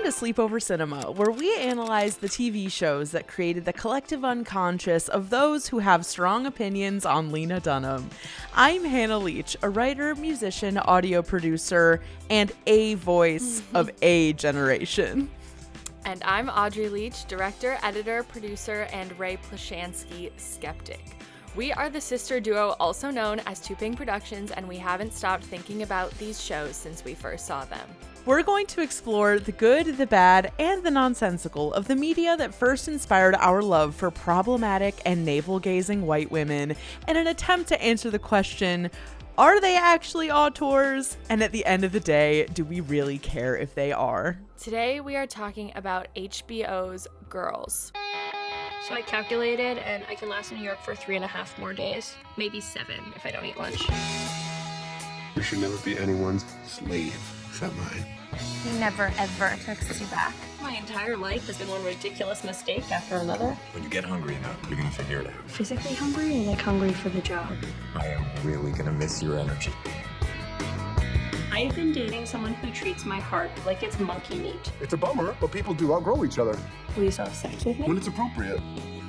to Sleepover Cinema, where we analyze the TV shows that created the collective unconscious of those who have strong opinions on Lena Dunham. I'm Hannah Leach, a writer, musician, audio producer, and a voice of a generation. And I'm Audrey Leach, director, editor, producer, and Ray Plashansky skeptic. We are the sister duo also known as Tuping Productions, and we haven't stopped thinking about these shows since we first saw them. We're going to explore the good, the bad, and the nonsensical of the media that first inspired our love for problematic and navel-gazing white women in an attempt to answer the question, are they actually auteurs? And at the end of the day, do we really care if they are? Today we are talking about HBO's Girls. So I calculated, and I can last in New York for 3.5 more days. Maybe 7 if I don't eat lunch. You should never be anyone's slave, except mine. He never, ever texts you back. My entire life has been one ridiculous mistake after another. When you get hungry enough, you're gonna figure it out. Physically hungry or like hungry for the job? I am really gonna miss your energy. I've been dating someone who treats my heart like it's monkey meat. It's a bummer, but people do outgrow each other. Will you still have sex with me? When it's appropriate.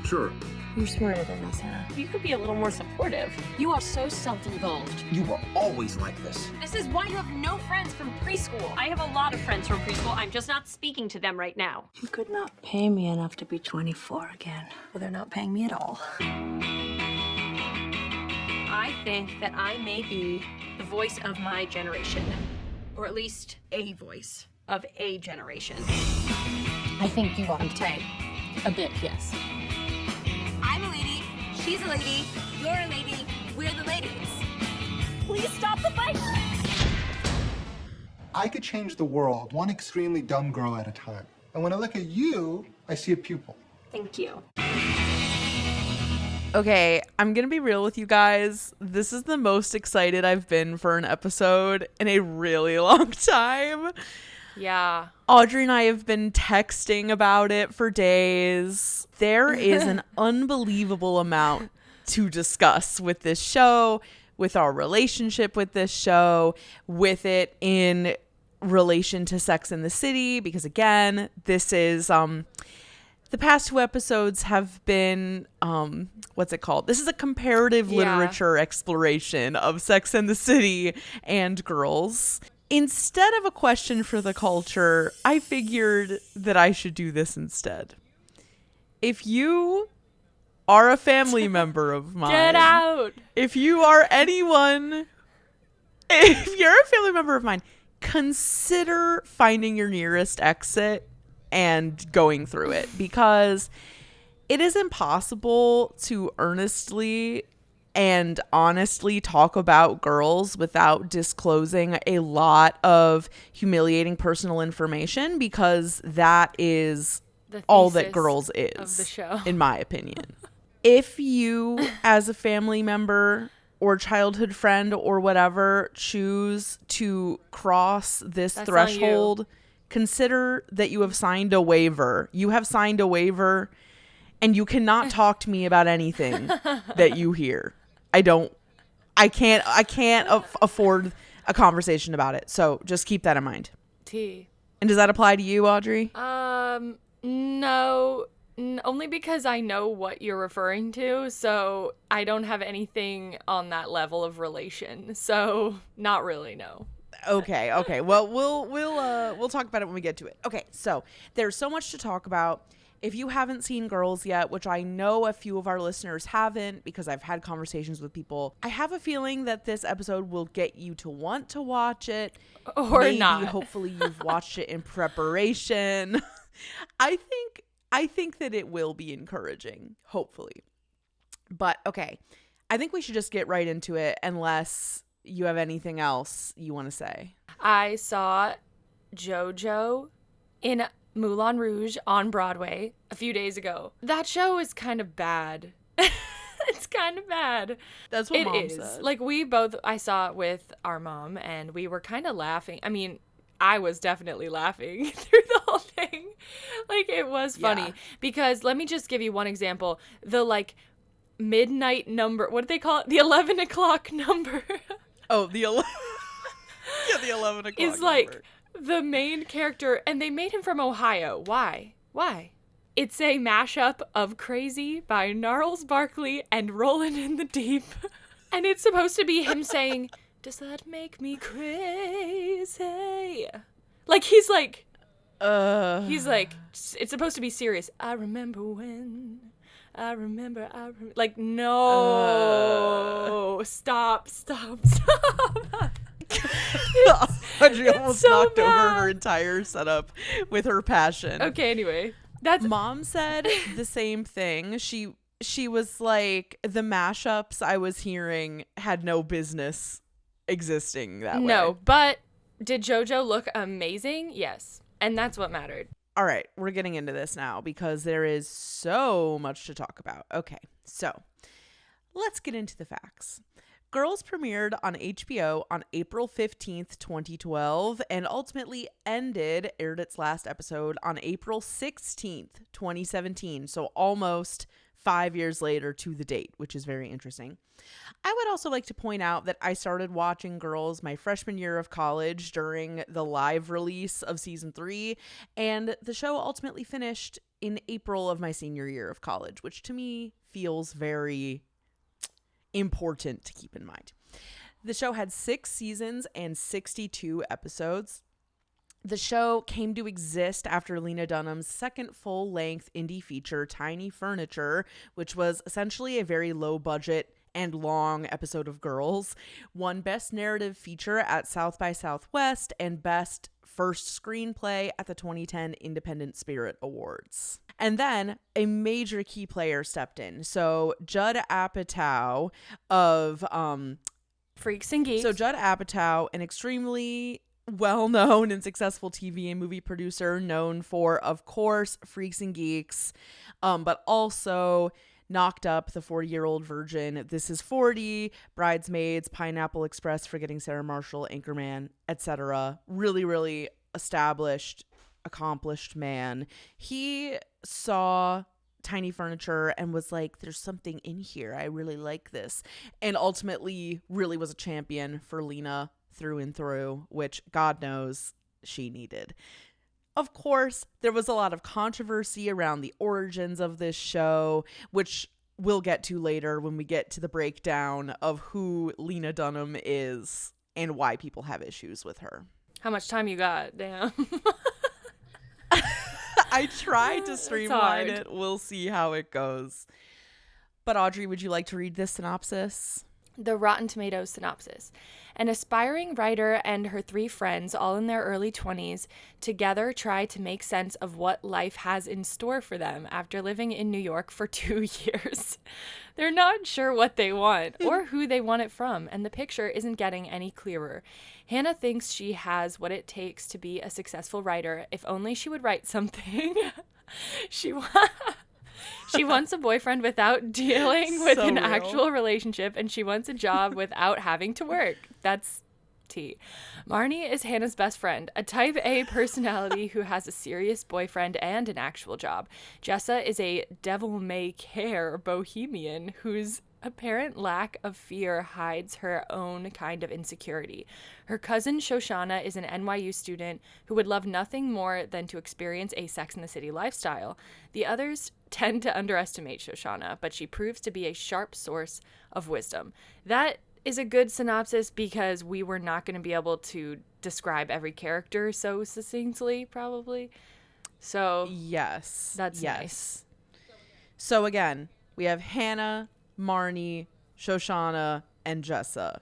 Sure. You're smarter than this, Hannah. You could be a little more supportive. You are so self-involved. You were always like this. This is why you have no friends from preschool. I have a lot of friends from preschool. I'm just not speaking to them right now. You could not pay me enough to be 24 again. Well, they're not paying me at all. I think that I may be the voice of my generation, or at least a voice of a generation. I think you are. A bit, yes. I'm a lady, she's a lady, you're a lady, we're the ladies. Please stop the fight! I could change the world one extremely dumb girl at a time. And when I look at you, I see a pupil. Thank you. Okay, I'm gonna be real with you guys. This is the most excited I've been for an episode in a really long time. Yeah. Audrey and I have been texting about it for days. There is an unbelievable amount to discuss with this show, with our relationship with this show, with it in relation to Sex and the City, because again, this is the past 2 episodes have been, what's it called? This is a comparative literature exploration of Sex and the City and Girls. Instead of a question for the culture, I figured that I should do this instead. If you are a family member of mine. Get out! If you are anyone, if you're a family member of mine, consider finding your nearest exit and going through it, because it is impossible to earnestly and honestly talk about Girls without disclosing a lot of humiliating personal information, because that is all that Girls is of the show, in my opinion. If you, as a family member or childhood friend or whatever, choose to cross this threshold, consider that you have signed a waiver. You have signed a waiver, and you cannot talk to me about anything that you hear. I can't afford a conversation about it. So just keep that in mind. T. And does that apply to you, Audrey? No. Only because I know what you're referring to, so I don't have anything on that level of relation. So not really, no. Okay. Well, we'll talk about it when we get to it. Okay, so there's so much to talk about. If you haven't seen Girls yet, which I know a few of our listeners haven't because I've had conversations with people, I have a feeling that this episode will get you to want to watch it. Or maybe, not. Hopefully you've watched it in preparation. I think that it will be encouraging, hopefully. But okay, I think we should just get right into it unless you have anything else you want to say. I saw JoJo in Moulin Rouge on Broadway a few days ago. That show is kind of bad. It's kind of bad. That's what it Mom is. said. Like I saw it with our mom, and we were kind of laughing. I mean, I was definitely laughing through the whole thing. Like, it was funny. Because let me just give you one example. The midnight number, what do they call it? The 11 o'clock number. Oh, the 11. Yeah, the 11 o'clock is like number. the main character, and they made him from Ohio. Why? It's a mashup of Crazy by Gnarls Barkley and Rollin' in the Deep. And it's supposed to be him saying, does that make me crazy? Like, he's like, it's supposed to be serious. I remember when, like, no, stop. Audrey almost so knocked over bad. her entire setup with her passion. Okay, anyway. Mom said the same thing. She was like, the mashups I was hearing had no business existing that way. No, but did JoJo look amazing? Yes. And that's what mattered. All right, we're getting into this now because there is so much to talk about. Okay, so let's get into the facts. Girls premiered on HBO on April 15th, 2012, and ultimately aired its last episode on April 16th, 2017. So almost 5 years later to the date, which is very interesting. I would also like to point out that I started watching Girls my freshman year of college during the live release of season 3, and the show ultimately finished in April of my senior year of college, which to me feels very important to keep in mind. The show had 6 seasons and 62 episodes. The show came to exist after Lena Dunham's second full-length indie feature, Tiny Furniture, which was essentially a very low-budget and long episode of Girls, won Best Narrative Feature at South by Southwest and Best First Screenplay at the 2010 Independent Spirit Awards. And then a major key player stepped in. So Judd Apatow of Freaks and Geeks. So Judd Apatow, an extremely well-known and successful TV and movie producer known for, of course, Freaks and Geeks, but also Knocked Up, The 40-Year-Old Virgin, This Is 40, Bridesmaids, Pineapple Express, Forgetting Sarah Marshall, Anchorman, etc. Really, really established, accomplished man. He saw Tiny Furniture and was like, there's something in here. I really like this. And ultimately really was a champion for Lena through and through, which God knows she needed. Of course, there was a lot of controversy around the origins of this show, which we'll get to later when we get to the breakdown of who Lena Dunham is and why people have issues with her. How much time you got? Damn. I tried to streamline it. We'll see how it goes. But Audrey, would you like to read this synopsis? The Rotten Tomatoes synopsis. An aspiring writer and her 3 friends, all in their early 20s, together try to make sense of what life has in store for them after living in New York for 2 years. They're not sure what they want or who they want it from, and the picture isn't getting any clearer. Hannah thinks she has what it takes to be a successful writer, if only she would write something. She wants a boyfriend without dealing with an actual relationship, and she wants a job without having to work. That's tea. Marnie is Hannah's best friend, a type A personality who has a serious boyfriend and an actual job. Jessa is a devil-may-care bohemian whose apparent lack of fear hides her own kind of insecurity. Her cousin Shoshana is an NYU student who would love nothing more than to experience a Sex and the City lifestyle. The others tend to underestimate Shoshana, but she proves to be a sharp source of wisdom. That is a good synopsis because we were not going to be able to describe every character so succinctly, probably. So yes, that's nice. So again, we have Hannah, Marnie, Shoshana, and Jessa.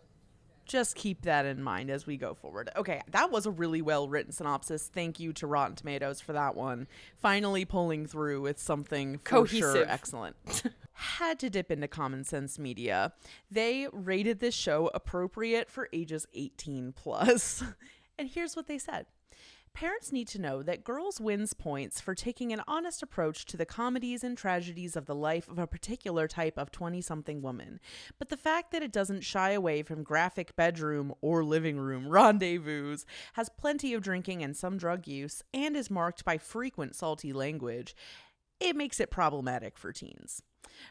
Just keep that in mind as we go forward. Okay, that was a really well-written synopsis. Thank you to Rotten Tomatoes for that one. Finally pulling through with something for cohesive. Sure excellent. Had to dip into Common Sense Media. They rated this show appropriate for ages 18 plus. And here's what they said. Parents need to know that Girls wins points for taking an honest approach to the comedies and tragedies of the life of a particular type of 20-something woman. But the fact that it doesn't shy away from graphic bedroom or living room rendezvous, has plenty of drinking and some drug use, and is marked by frequent salty language, it makes it problematic for teens.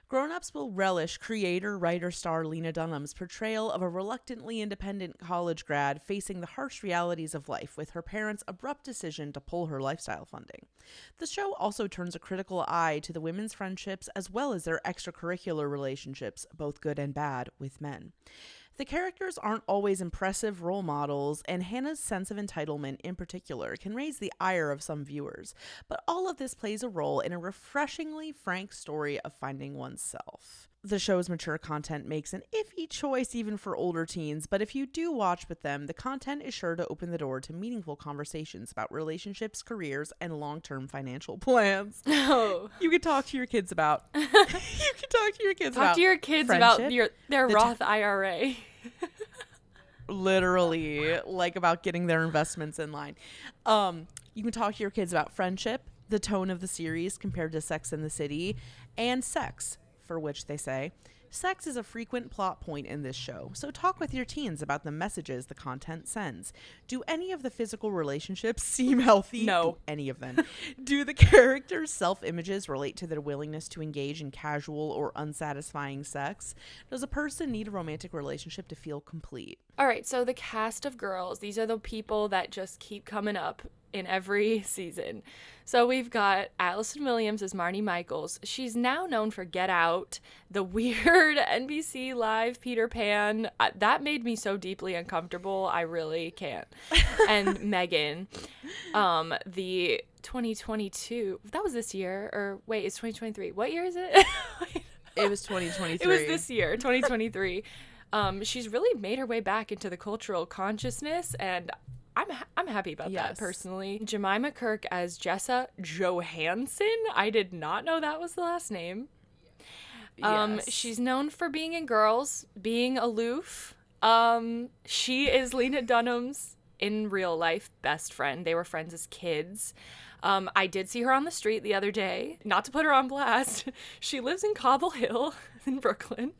Grown-ups will relish creator-writer-star Lena Dunham's portrayal of a reluctantly independent college grad facing the harsh realities of life with her parents' abrupt decision to pull her lifestyle funding. The show also turns a critical eye to the women's friendships as well as their extracurricular relationships, both good and bad, with men. The characters aren't always impressive role models, and Hannah's sense of entitlement in particular can raise the ire of some viewers, but all of this plays a role in a refreshingly frank story of finding oneself. The show's mature content makes an iffy choice even for older teens, but if you do watch with them, the content is sure to open the door to meaningful conversations about relationships, careers, and long-term financial plans. Oh. You can talk to your kids about talk to your kids about their Roth IRA. Literally, like about getting their investments in line. You can talk to your kids about friendship, the tone of the series compared to Sex and the City, and sex, for which they say, sex is a frequent plot point in this show, so talk with your teens about the messages the content sends. Do any of the physical relationships seem healthy? No. Any of them. Do the characters' self-images relate to their willingness to engage in casual or unsatisfying sex? Does a person need a romantic relationship to feel complete? All right, so the cast of girls, these are the people that just keep coming up in every season. So we've got Allison Williams as Marnie Michaels. She's now known for Get Out, the weird NBC Live Peter Pan. That made me so deeply uncomfortable. I really can't. And Megan, the 2022, that was this year, or wait, it's 2023. What year is it? It was 2023. It was this year, 2023. She's really made her way back into the cultural consciousness, and I'm happy about that personally. Jemima Kirk as Jessa Johansson. I did not know that was the last name. She's known for being in Girls, being aloof. She is Lena Dunham's in real life best friend. They were friends as kids. I did see her on the street the other day. Not to put her on blast. She lives in Cobble Hill in Brooklyn.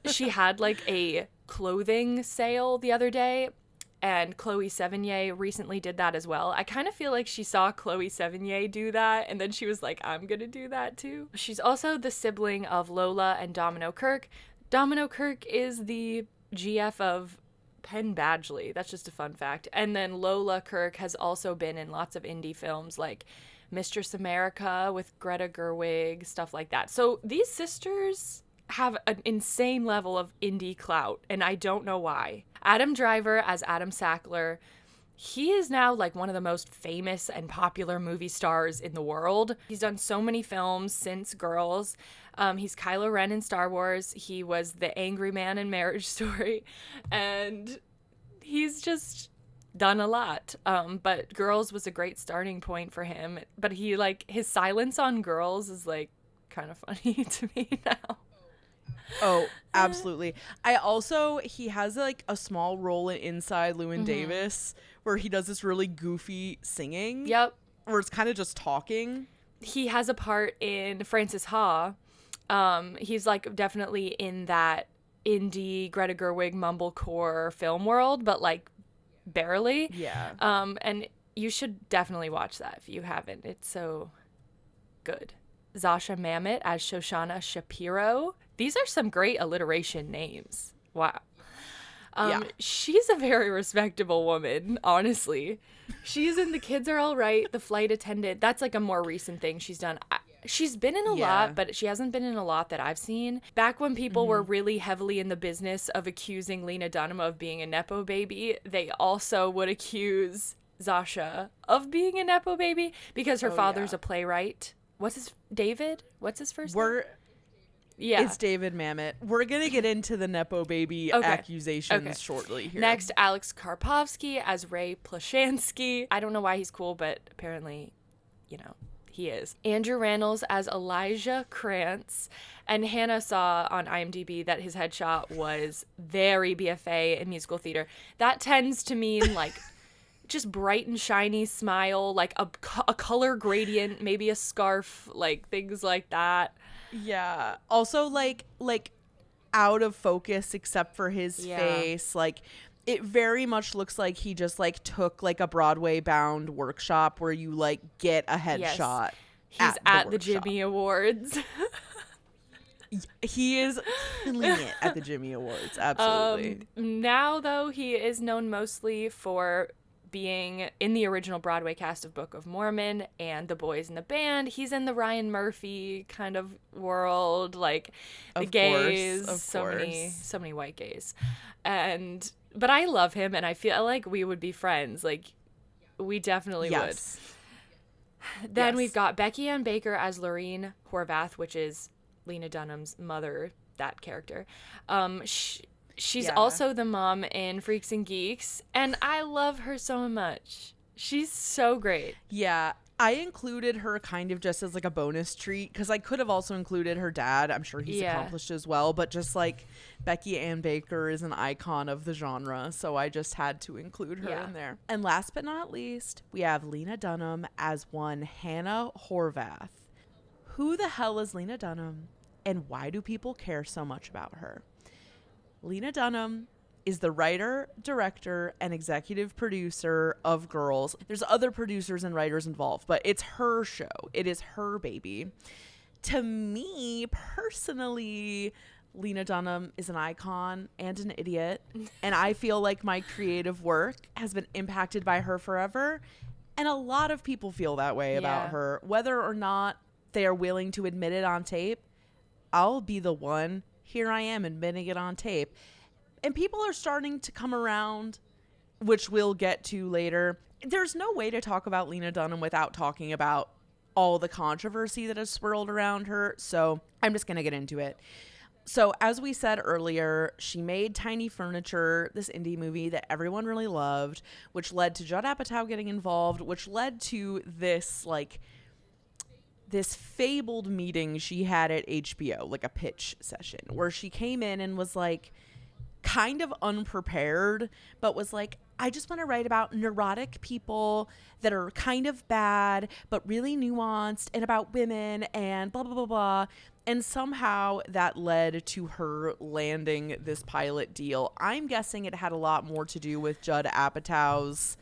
She had like a clothing sale the other day, and Chloe Sevigny recently did that as well. I kind of feel like she saw Chloe Sevigny do that, and then she was like, I'm gonna do that too. She's also the sibling of Lola and Domino Kirk. Domino Kirk is the GF of Penn Badgley. That's just a fun fact. And then Lola Kirk has also been in lots of indie films like Mistress America with Greta Gerwig, stuff like that. So these sisters have an insane level of indie clout, and I don't know why. Adam Driver as Adam Sackler, he is now like one of the most famous and popular movie stars in the world. He's done so many films since Girls. He's Kylo Ren in Star Wars. He was the angry man in Marriage Story, and he's just done a lot. But Girls was a great starting point for him. But he like his silence on Girls is like kind of funny to me now. Oh, absolutely. He has like a small role in Inside Llewyn Davis where he does this really goofy singing. Yep. Where it's kind of just talking. He has a part in Frances Ha. He's like definitely in that indie Greta Gerwig mumblecore film world, but like barely. Yeah. And you should definitely watch that if you haven't. It's so good. Zasha Mamet as Shoshana Shapiro. These are some great alliteration names. Wow. She's a very respectable woman, honestly. She's in The Kids Are All Right, The Flight Attendant. That's like a more recent thing she's done. She's been in a lot, but she hasn't been in a lot that I've seen. Back when people were really heavily in the business of accusing Lena Dunham of being a Nepo baby, they also would accuse Zasha of being a Nepo baby because her father's a playwright. David? What's his first name? It's David Mamet. We're going to get into the Nepo baby accusations shortly here. Next, Alex Karpovsky as Ray Plashansky. I don't know why he's cool, but apparently, he is. Andrew Rannells as Elijah Krantz. And Hannah saw on IMDb that his headshot was very BFA in musical theater. That tends to mean like just bright and shiny smile, like a color gradient, maybe a scarf, like things like that. Yeah. Also like out of focus except for his face. Like it very much looks like he just like took like a Broadway bound workshop where you like get a headshot. He's at the workshop. Jimmy Awards. He is killing it at the Jimmy Awards. Absolutely. Now, though, he is known mostly for being in the original Broadway cast of Book of Mormon and The Boys in the Band. He's in the Ryan Murphy kind of world, like the gays, so many white gays. But I love him, and I feel like we would be friends. Like, we definitely would. Then we've got Becky Ann Baker as Lorene Horvath, which is Lena Dunham's mother, that character. She's also the mom in Freaks and Geeks, and I love her so much. She's so great. Yeah, I included her kind of just as like a bonus treat because I could have also included her dad. I'm sure he's accomplished as well, but just like Becky Ann Baker is an icon of the genre, so I just had to include her in there. And last but not least, we have Lena Dunham as one Hannah Horvath. Who the hell is Lena Dunham, and why do people care so much about her? Lena Dunham is the writer, director, and executive producer of Girls. There's other producers and writers involved, but it's her show. It is her baby. To me, personally, Lena Dunham is an icon and an idiot, and I feel like my creative work has been impacted by her forever, and a lot of people feel that way about her. Whether or not they are willing to admit it on tape, I'll be the one. Here I am admitting it on tape. And people are starting to come around, which we'll get to later. There's no way to talk about Lena Dunham without talking about all the controversy that has swirled around her. So I'm just going to get into it. So as we said earlier, she made Tiny Furniture, this indie movie that everyone really loved, which led to Judd Apatow getting involved, which led to this fabled meeting she had at HBO, like a pitch session, where she came in and was like kind of unprepared, but was like, I just want to write about neurotic people that are kind of bad, but really nuanced, and about women and blah, blah, blah, blah. And somehow that led to her landing this pilot deal. I'm guessing it had a lot more to do with Judd Apatow's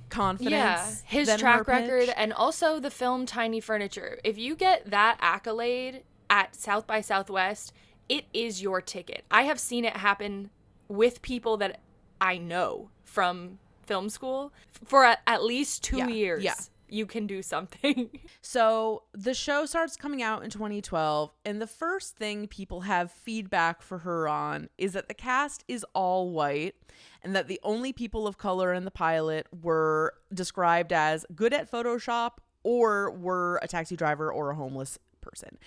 confidence, his track record, and also the film Tiny Furniture. If you get that accolade at South by Southwest, it is your ticket. I have seen it happen with people that I know from film school for at least 2 years. You can do something. So the show starts coming out in 2012, and the first thing people have feedback for her on is that the cast is all white, and that the only people of color in the pilot were described as good at Photoshop or were a taxi driver or a homeless person.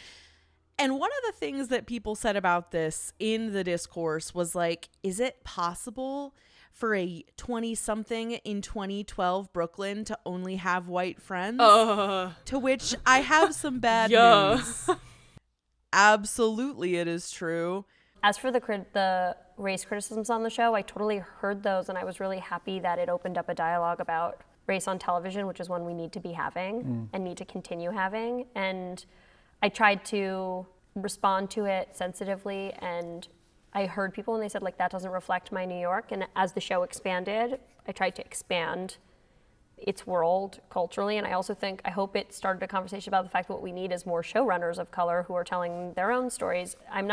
And one of the things that people said about this in the discourse was like, is it possible for a 20-something in 2012 Brooklyn to only have white friends? To which I have some bad news. Absolutely, it is true. As for the race criticisms on the show, I totally heard those, and I was really happy that it opened up a dialogue about race on television, which is one we need to be having and need to continue having. And I tried to respond to it sensitively, and I heard people and they said, like, that doesn't reflect my New York. And as the show expanded, I tried to expand its world culturally. And I also I hope it started a conversation about the fact that what we need is more showrunners of color who are telling their own stories. I'm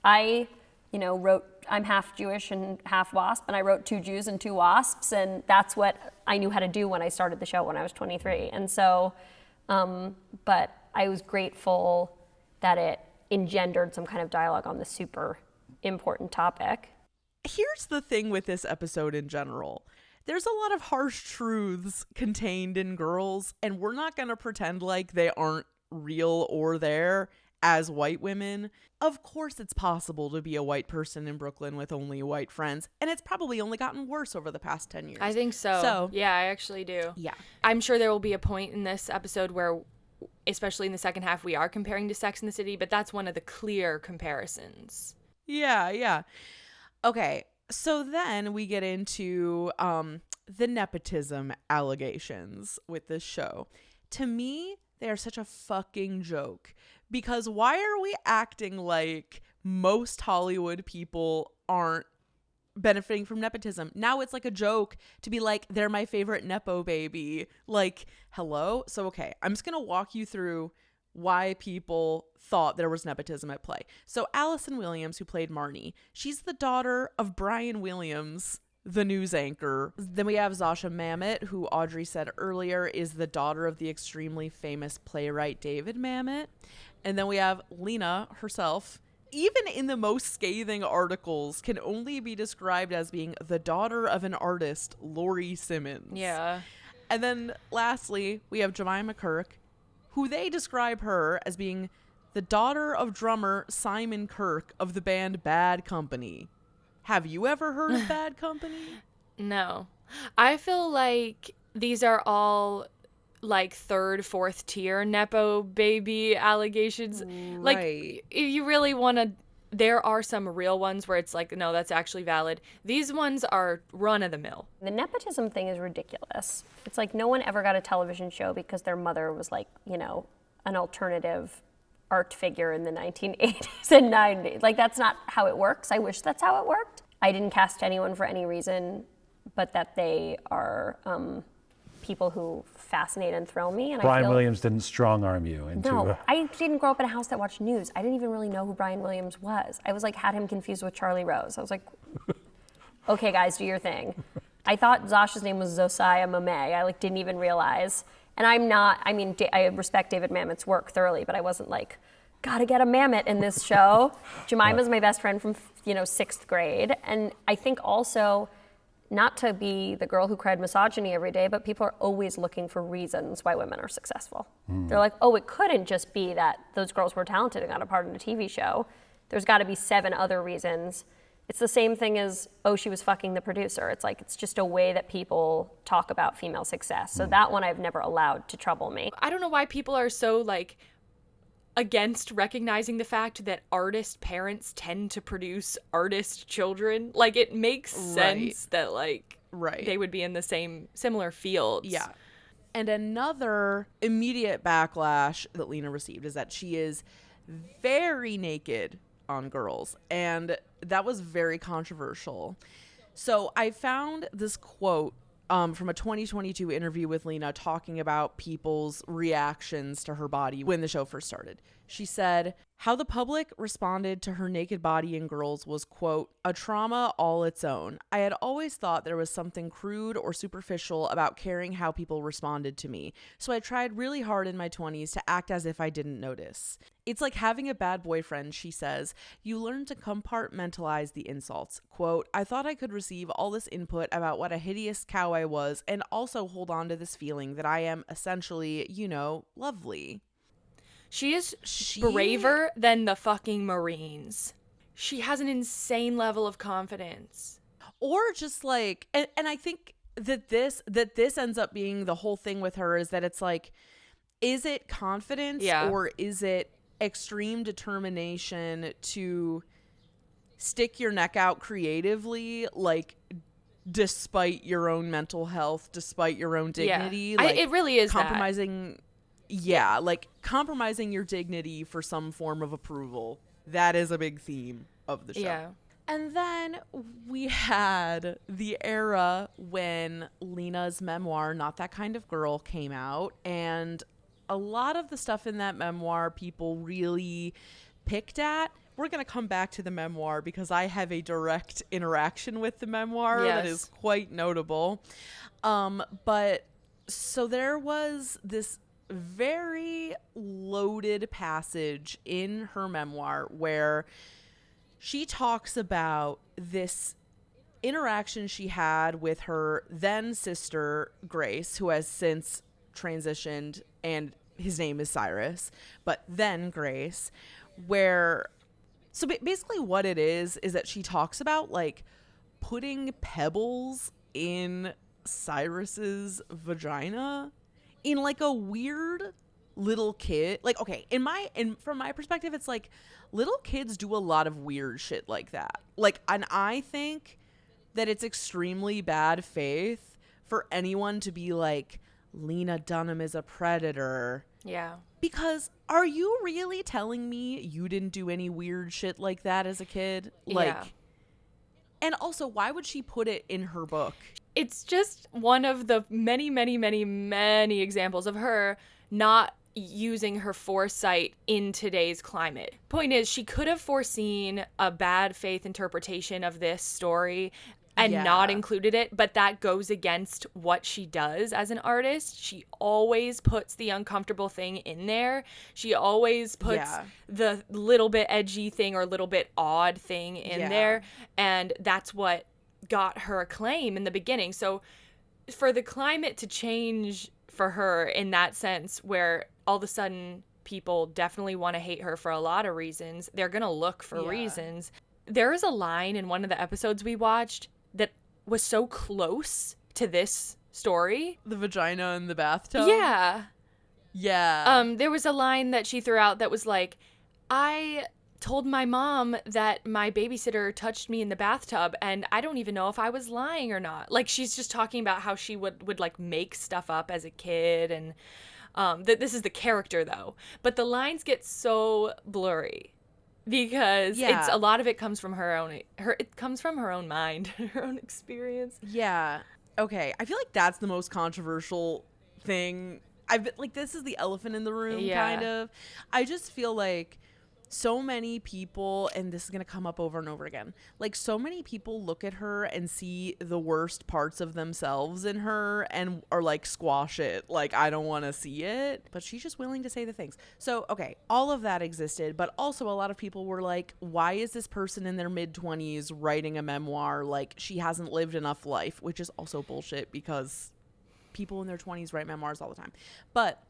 half Jewish and half WASP, and I wrote 2 Jews and 2 WASPs, and that's what I knew how to do when I started the show when I was 23. And so, but I was grateful that it engendered some kind of dialogue on this super important topic. Here's the thing with this episode in general. There's a lot of harsh truths contained in Girls, and we're not going to pretend like they aren't real or there as white women. Of course it's possible to be a white person in Brooklyn with only white friends, and it's probably only gotten worse over the past 10 years. I think so. Yeah, I actually do. Yeah. I'm sure there will be a point in this episode where, especially in the second half, we are comparing to Sex and the City, but that's one of the clear comparisons. Yeah. Okay, so then we get into the nepotism allegations with this show. To me, they are such a fucking joke, because why are we acting like most Hollywood people aren't benefiting from nepotism. Now it's like a joke to be like, they're my favorite Nepo baby. Like, hello? So, okay, I'm just going to walk you through why people thought there was nepotism at play. So Allison Williams, who played Marnie, she's the daughter of Brian Williams, the news anchor. Then we have Zasha Mamet, who Audrey said earlier is the daughter of the extremely famous playwright David Mamet. And then we have Lena herself, even in the most scathing articles, can only be described as being the daughter of an artist, Laurie Simmons. Yeah. And then lastly, we have Jemima Kirk, who they describe her as being the daughter of drummer Simon Kirk of the band Bad Company. Have you ever heard of Bad Company? No. I feel like these are all like third, fourth tier Nepo baby allegations. Right. Like, if you really want to, there are some real ones where it's like, no, that's actually valid. These ones are run of the mill. The nepotism thing is ridiculous. It's like no one ever got a television show because their mother was like, you know, an alternative art figure in the 1980s and 90s. Like, that's not how it works. I wish that's how it worked. I didn't cast anyone for any reason but that they are people who fascinate and thrill me. And Brian Williams didn't strong-arm you into... No, I didn't grow up in a house that watched news. I didn't even really know who Brian Williams was. I was like, had him confused with Charlie Rose. I was like, okay, guys, do your thing. I thought Zasha's name was Josiah Mamay. I like didn't even realize. And I'm not, I mean, I respect David Mamet's work thoroughly, but I wasn't like, gotta get a Mamet in this show. Jemima's my best friend from, you know, 6th grade. And I think also, not to be the girl who cried misogyny every day, but people are always looking for reasons why women are successful. They're like, oh, it couldn't just be that those girls were talented and got a part in a TV show. There's got to be 7 other reasons. It's the same thing as, oh, she was fucking the producer. It's like, it's just a way that people talk about female success. So that one I've never allowed to trouble me. I don't know why people are so like against recognizing the fact that artist parents tend to produce artist children. Like, it makes sense that like they would be in the same similar fields. Yeah. And another immediate backlash that Lena received is that she is very naked on girls, and that was very controversial. So I found this quote from a 2022 interview with Lena talking about people's reactions to her body when the show first started. She said, how the public responded to her naked body in Girls was, quote, a trauma all its own. I had always thought there was something crude or superficial about caring how people responded to me. So I tried really hard in my 20s to act as if I didn't notice. It's like having a bad boyfriend, she says. You learn to compartmentalize the insults. Quote, I thought I could receive all this input about what a hideous cow I was and also hold on to this feeling that I am essentially, you know, lovely. She is braver than the fucking Marines. She has an insane level of confidence. Or just like, and I think that this ends up being the whole thing with her is that it's like, is it confidence or is it extreme determination to stick your neck out creatively, like despite your own mental health, despite your own dignity? Yeah. Like, it really is compromising. Yeah, like compromising your dignity for some form of approval. That is a big theme of the show. Yeah. And then we had the era when Lena's memoir, Not That Kind of Girl, came out. And a lot of the stuff in that memoir people really picked at. We're going to come back to the memoir because I have a direct interaction with the memoir that is quite notable. But so there was this very loaded passage in her memoir where she talks about this interaction she had with her then sister Grace, who has since transitioned and his name is Cyrus, but then Grace, where so basically what it is that she talks about like putting pebbles in Cyrus's vagina in like a weird little kid. Like, okay, from my perspective, it's like little kids do a lot of weird shit like that. Like, and I think that it's extremely bad faith for anyone to be like, Lena Dunham is a predator. Yeah. Because are you really telling me you didn't do any weird shit like that as a kid? Like, And also, why would she put it in her book? It's just one of the many, many, many, many examples of her not using her foresight in today's climate. Point is, she could have foreseen a bad faith interpretation of this story and not included it, but that goes against what she does as an artist. She always puts the uncomfortable thing in there. She always puts the little bit edgy thing or little bit odd thing in there, and that's what got her acclaim in the beginning. So for the climate to change for her in that sense, where all of a sudden people definitely want to hate her for a lot of reasons, they're going to look for reasons. There is a line in one of the episodes we watched that was so close to this story. The vagina in the bathtub? Yeah. Yeah. There was a line that she threw out that was like, I told my mom that my babysitter touched me in the bathtub, and I don't even know if I was lying or not. Like, she's just talking about how she would like make stuff up as a kid, and that this is the character though. But the lines get so blurry because it's a lot of it comes from it comes from her own mind, her own experience. Yeah. Okay. I feel like that's the most controversial thing. This is the elephant in the room, kind of. I just feel like so many people, and this is going to come up over and over again, like so many people look at her and see the worst parts of themselves in her and are like, squash it. Like, I don't want to see it. But she's just willing to say the things. So, okay, all of that existed. But also a lot of people were like, why is this person in their mid-20s writing a memoir? Like, she hasn't lived enough life, which is also bullshit because people in their 20s write memoirs all the time. But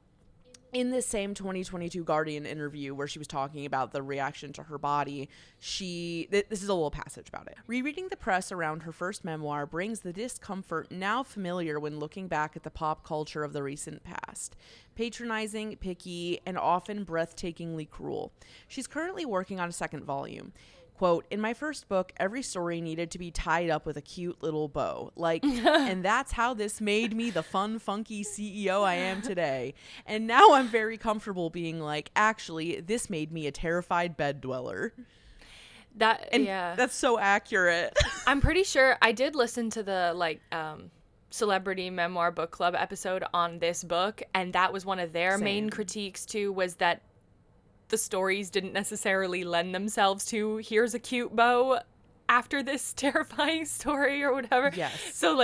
in this same 2022 Guardian interview where she was talking about the reaction to her body, this is a little passage about it. Rereading the press around her first memoir brings the discomfort now familiar when looking back at the pop culture of the recent past. Patronizing, picky, and often breathtakingly cruel. She's currently working on a second volume. Quote, in my first book, every story needed to be tied up with a cute little bow. Like, and that's how this made me the fun, funky CEO I am today. And now I'm very comfortable being like, actually, this made me a terrified bed dweller. That's so accurate. I'm pretty sure I did listen to the Celebrity Memoir Book Club episode on this book, and that was one of their main critiques too, was that the stories didn't necessarily lend themselves to here's a cute bow after this terrifying story or whatever. Yes. So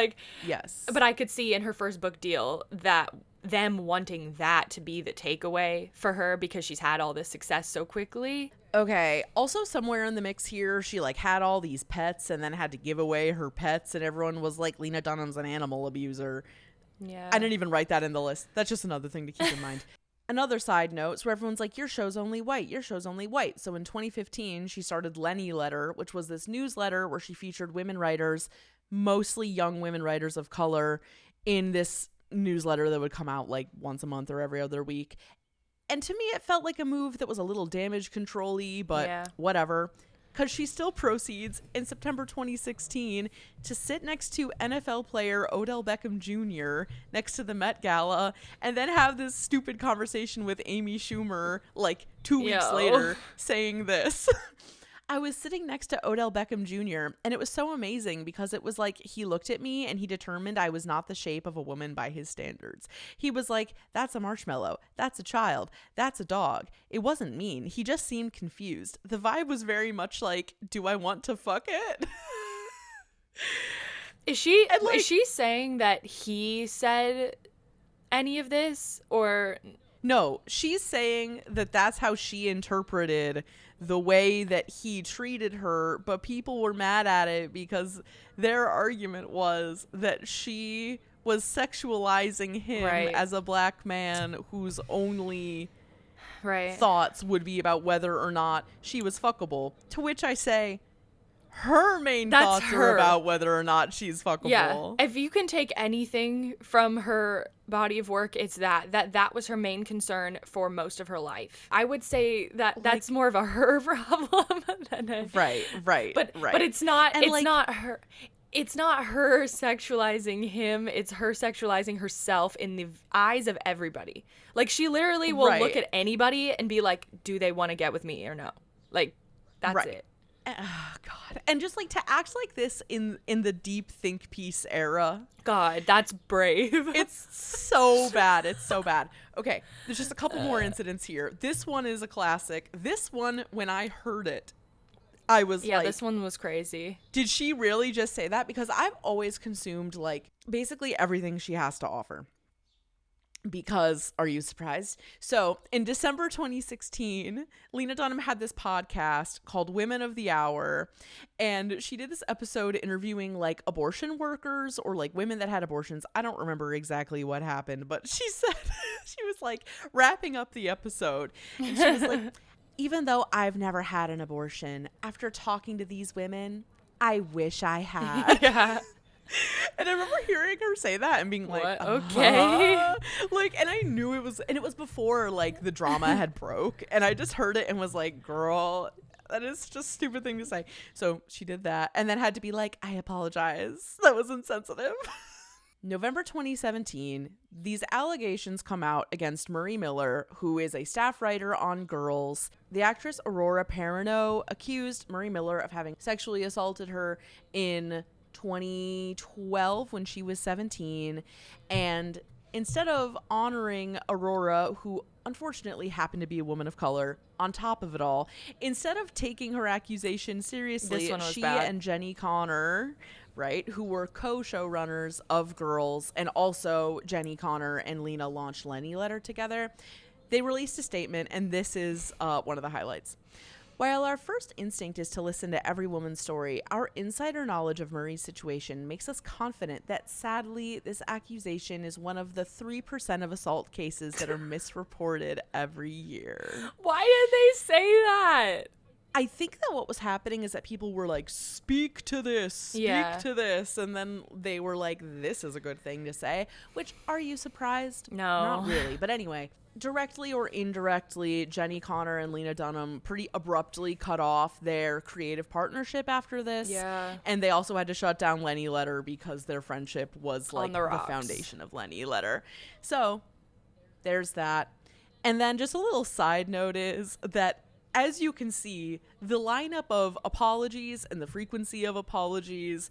yes. But I could see in her first book deal that them wanting that to be the takeaway for her because she's had all this success so quickly. Okay. Also, somewhere in the mix here, she had all these pets and then had to give away her pets, and everyone was like, Lena Dunham's an animal abuser. Yeah. I didn't even write that in the list. That's just another thing to keep in mind. Another side note, where everyone's like, your show's only white, your show's only white. So in 2015, she started Lenny Letter, which was this newsletter where she featured women writers, mostly young women writers of color, in this newsletter that would come out once a month or every other week. And to me, it felt like a move that was a little damage control-y, but whatever. Because she still proceeds in September 2016 to sit next to NFL player Odell Beckham Jr. next to the Met Gala and then have this stupid conversation with Amy Schumer 2 weeks later saying this. I was sitting next to Odell Beckham Jr. and it was so amazing because it was like he looked at me and he determined I was not the shape of a woman by his standards. He was like, that's a marshmallow. That's a child. That's a dog. It wasn't mean. He just seemed confused. The vibe was very much like, do I want to fuck it? Is she saying that he said any of this or... No, she's saying that that's how she interpreted the way that he treated her, but people were mad at it because their argument was that she was sexualizing him as a black man whose only thoughts would be about whether or not she was fuckable. To which I say, her main thoughts are about whether or not she's fuckable. Yeah. If you can take anything from her body of work, it's that was her main concern for most of her life. I would say that that's more of a her problem than a... Right. But it's not it's not her sexualizing him, it's her sexualizing herself in the eyes of everybody. She literally will look at anybody and be like, do they want to get with me or no? That's it. Oh, God. And just like to act like this in the deep think piece era. God, that's brave. It's so bad. It's so bad. Okay, there's just a couple more incidents here. This one is a classic. This one, when I heard it, I was like, this one was crazy. Did she really just say that? Because I've always consumed like basically everything she has to offer. Because, are you surprised? So, in December 2016, Lena Dunham had this podcast called Women of the Hour, and she did this episode interviewing like abortion workers or like women that had abortions. I don't remember exactly what happened, but she said, she was like wrapping up the episode, and she was like, even though I've never had an abortion, after talking to these women, I wish I had. Yeah. And I remember hearing her say that and being like, what? Okay. Like, and I knew it was, and it was before like the drama had broke, and I just heard it and was like, girl, that is just a stupid thing to say. So she did that and then had to be like, I apologize. That was insensitive. November 2017, these allegations come out against Marie Miller, who is a staff writer on Girls. The actress Aurora Perrineau accused Marie Miller of having sexually assaulted her in 2012 when she was 17, and instead of honoring Aurora, who unfortunately happened to be a woman of color, on top of it all, instead of taking her accusation seriously, she and Jenny Connor, right, who were co-showrunners of Girls, and also Jenny Connor and Lena launched Lenny Letter together, they released a statement, and this is one of the highlights. While our first instinct is to listen to every woman's story, our insider knowledge of Marie's situation makes us confident that, sadly, this accusation is one of the 3% of assault cases that are misreported every year. Why did they say that? I think that what was happening is that people were like, speak to this, to this. And then they were like, this is a good thing to say. Which, are you surprised? No. Not really. But anyway, directly or indirectly, Jenny Connor and Lena Dunham pretty abruptly cut off their creative partnership after this. Yeah. And they also had to shut down Lenny Letter because their friendship was like the foundation of Lenny Letter. So there's that. And then just a little side note is that, as you can see, the lineup of apologies and the frequency of apologies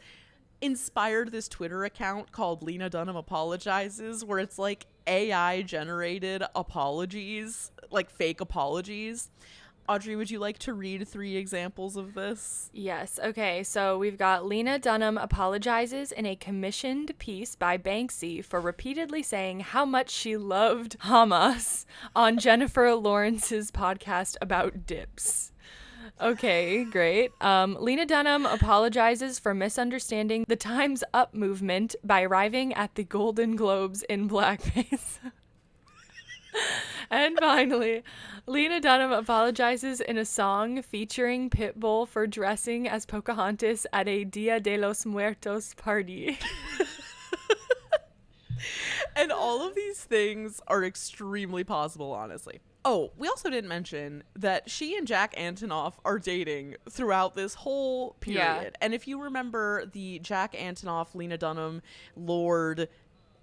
inspired this Twitter account called Lena Dunham Apologizes, where it's like AI generated apologies, like fake apologies. Audrey, would you like to read 3 examples of this? Yes. Okay. So we've got Lena Dunham apologizes in a commissioned piece by Banksy for repeatedly saying how much she loved Hamas on Jennifer Lawrence's podcast about dips. Okay, great. Lena Dunham apologizes for misunderstanding the Time's Up movement by arriving at the Golden Globes in blackface. And finally, Lena Dunham apologizes in a song featuring Pitbull for dressing as Pocahontas at a Dia de los Muertos party. And all of these things are extremely possible, honestly. Oh, we also didn't mention that she and Jack Antonoff are dating throughout this whole period. Yeah. And if you remember the Jack Antonoff, Lena Dunham, Lord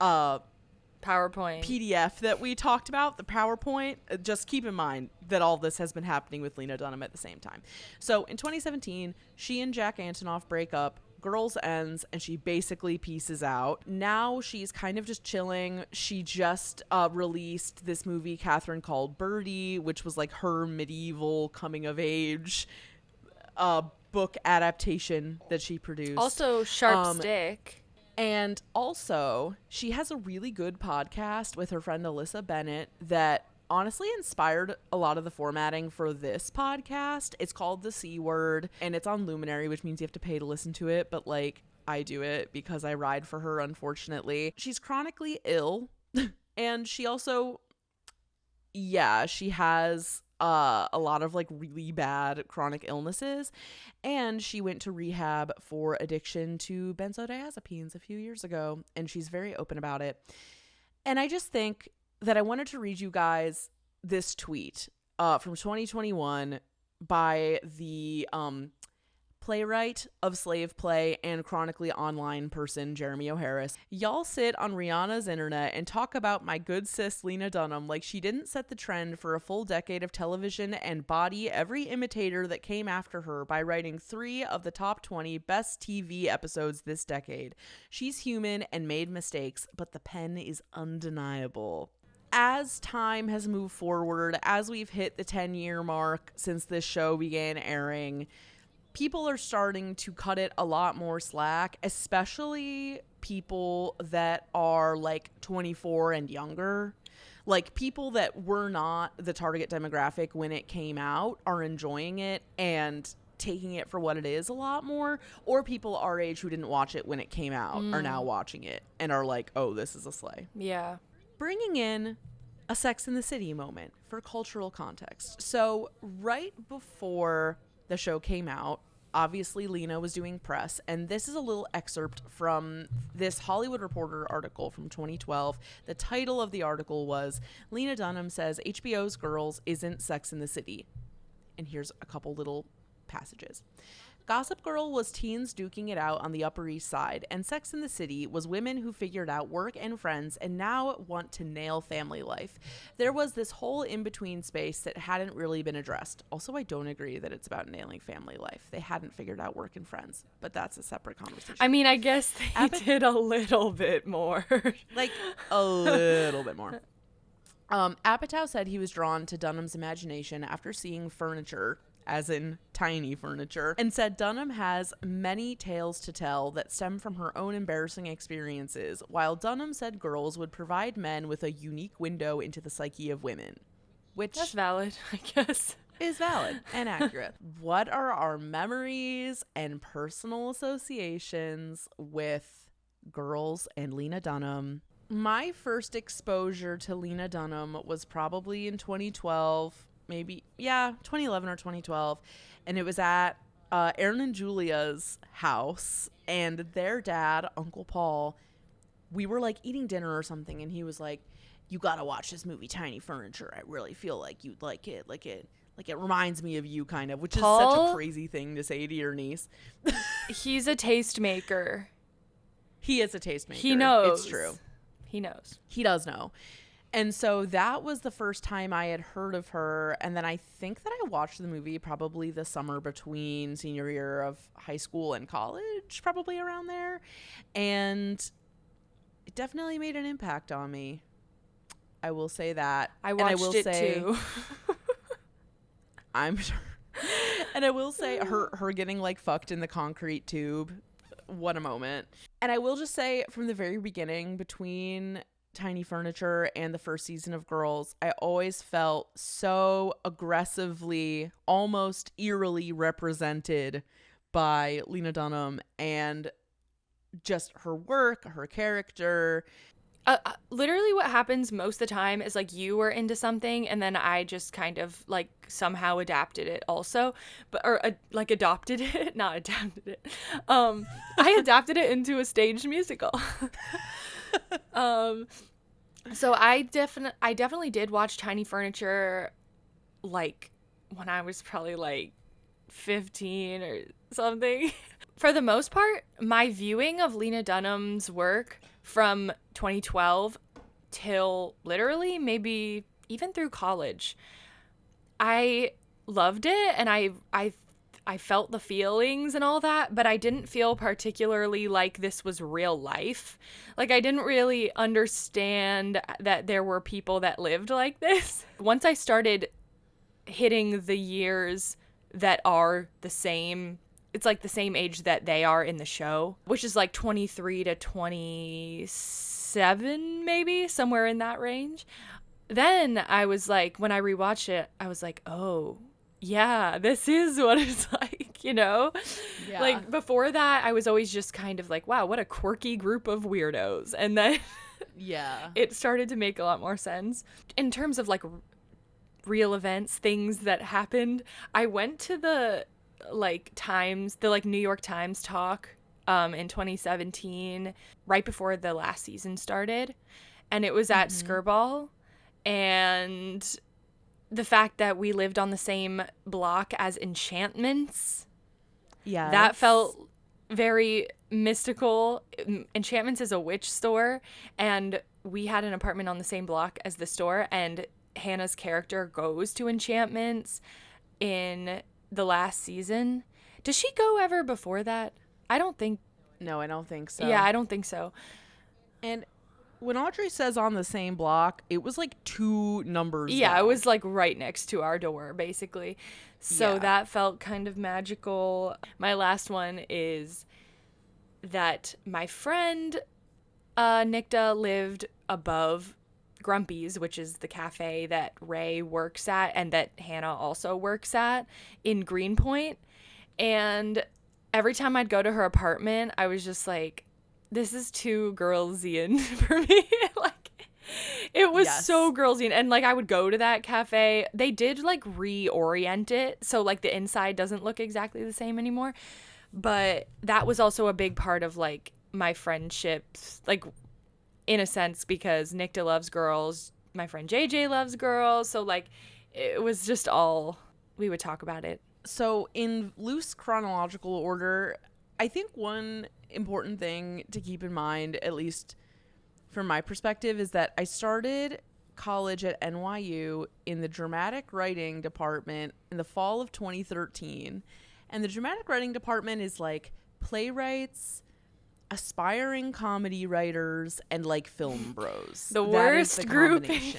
PowerPoint PDF that we talked about, the PowerPoint, just keep in mind that all this has been happening with Lena Dunham at the same time. So in 2017, she and Jack Antonoff break up. Girls ends, and she basically pieces out. Now she's kind of just chilling. She just released this movie, Catherine called Birdie, which was like her medieval coming of age book adaptation that she produced. Also, Sharp Stick. And also, she has a really good podcast with her friend Alyssa Bennett that honestly inspired a lot of the formatting for this podcast. It's called The C Word, and it's on Luminary, which means you have to pay to listen to it, but like I do it because I ride for her, unfortunately. She's chronically ill, and she also, she has a lot of like really bad chronic illnesses, and she went to rehab for addiction to benzodiazepines a few years ago, and she's very open about it. And I just think that I wanted to read you guys this tweet from 2021 by the playwright of Slave Play and chronically online person Jeremy O'Harris. Y'all sit on Rihanna's internet and talk about my good sis Lena Dunham like she didn't set the trend for a full decade of television and body every imitator that came after her by writing 3 of the top 20 best TV episodes this decade. She's human and made mistakes, but the pen is undeniable. As time has moved forward, as we've hit the 10-year mark since this show began airing, people are starting to cut it a lot more slack, especially people that are like 24 and younger. Like people that were not the target demographic when it came out are enjoying it and taking it for what it is a lot more, or people our age who didn't watch it when it came out are now watching it and are like, oh, this is a sleigh. Yeah. Bringing in a Sex and the City moment for cultural context. So right before the show came out, obviously Lena was doing press, and this is a little excerpt from this Hollywood Reporter article from 2012. The title of the article was, Lena Dunham says HBO's Girls isn't Sex and the City. And here's a couple little passages. Gossip Girl was teens duking it out on the Upper East Side, and Sex and the City was women who figured out work and friends and now want to nail family life. There was this whole in-between space that hadn't really been addressed. Also, I don't agree that it's about nailing family life. They hadn't figured out work and friends, but that's a separate conversation. I mean, I guess they did a little bit more. Like, a little bit more. Apatow said he was drawn to Dunham's imagination after seeing Furniture, as in tiny furniture, and said Dunham has many tales to tell that stem from her own embarrassing experiences, while Dunham said Girls would provide men with a unique window into the psyche of women. Which that's valid, I guess. Is valid and accurate. What are our memories and personal associations with Girls and Lena Dunham? My first exposure to Lena Dunham was probably in 2012. 2011 or 2012, and it was at Aaron and Julia's house, and their dad, Uncle Paul, we were like eating dinner or something, and he was like, you gotta watch this movie Tiny Furniture. I really feel like you'd like it. It reminds me of you, kind of, which is such a crazy thing to say to your niece. He's a tastemaker. He is a tastemaker. He knows. It's true. He knows. He does know. And so that was the first time I had heard of her. And then I think that I watched the movie probably the summer between senior year of high school and college, probably around there. And it definitely made an impact on me. I will say that. I watched it too. I'm sure. And I will say her getting like fucked in the concrete tube. What a moment. And I will just say from the very beginning, between Tiny Furniture and the first season of Girls, I always felt so aggressively, almost eerily represented by Lena Dunham and just her work, her character. Literally what happens most of the time is like you were into something and then I just kind of like somehow adapted it also, like adopted it, not adapted it. I adapted it into a staged musical. So I definitely did watch Tiny Furniture like when I was probably like 15 or something. For the most part, my viewing of Lena Dunham's work from 2012 till literally maybe even through college, I loved it and I felt the feelings and all that, but I didn't feel particularly like this was real life. Like I didn't really understand that there were people that lived like this. Once I started hitting the years that are the same, it's like the same age that they are in the show, which is like 23 to 27, maybe somewhere in that range. Then I was like, when I rewatched it, I was like, oh, yeah, this is what it's like, you know? Yeah. Like before that, I was always just kind of like, wow, what a quirky group of weirdos. And then yeah, it started to make a lot more sense. In terms of like real events, things that happened, I went to the like Times, the like New York Times talk in 2017, right before the last season started. And it was at Skirball. And the fact that we lived on the same block as Enchantments, Yes. That felt very mystical. Enchantments is a witch store, and we had an apartment on the same block as the store, and Hannah's character goes to Enchantments in the last season. Does she go ever before that? No, I don't think so. Yeah, I don't think so. And when Audrey says on the same block, it was like 2 numbers Yeah, down. it was like right next to our door, basically. So that felt kind of magical. My last one is that my friend Nikta lived above Grumpy's, which is the cafe that Ray works at and that Hannah also works at in Greenpoint. And every time I'd go to her apartment, I was just like, this is too girlsian for me. Like, it was so girlsian. And like, I would go to that cafe. They did like reorient it, so like the inside doesn't look exactly the same anymore. But that was also a big part of like my friendships, like in a sense, because Nikta loves girls, my friend JJ loves girls. So like, it was just all, we would talk about it. So in loose chronological order, I think one important thing to keep in mind, at least from my perspective, is that I started college at NYU in the dramatic writing department in the fall of 2013. And the dramatic writing department is like playwrights, aspiring comedy writers, and like film bros. The worst grouping.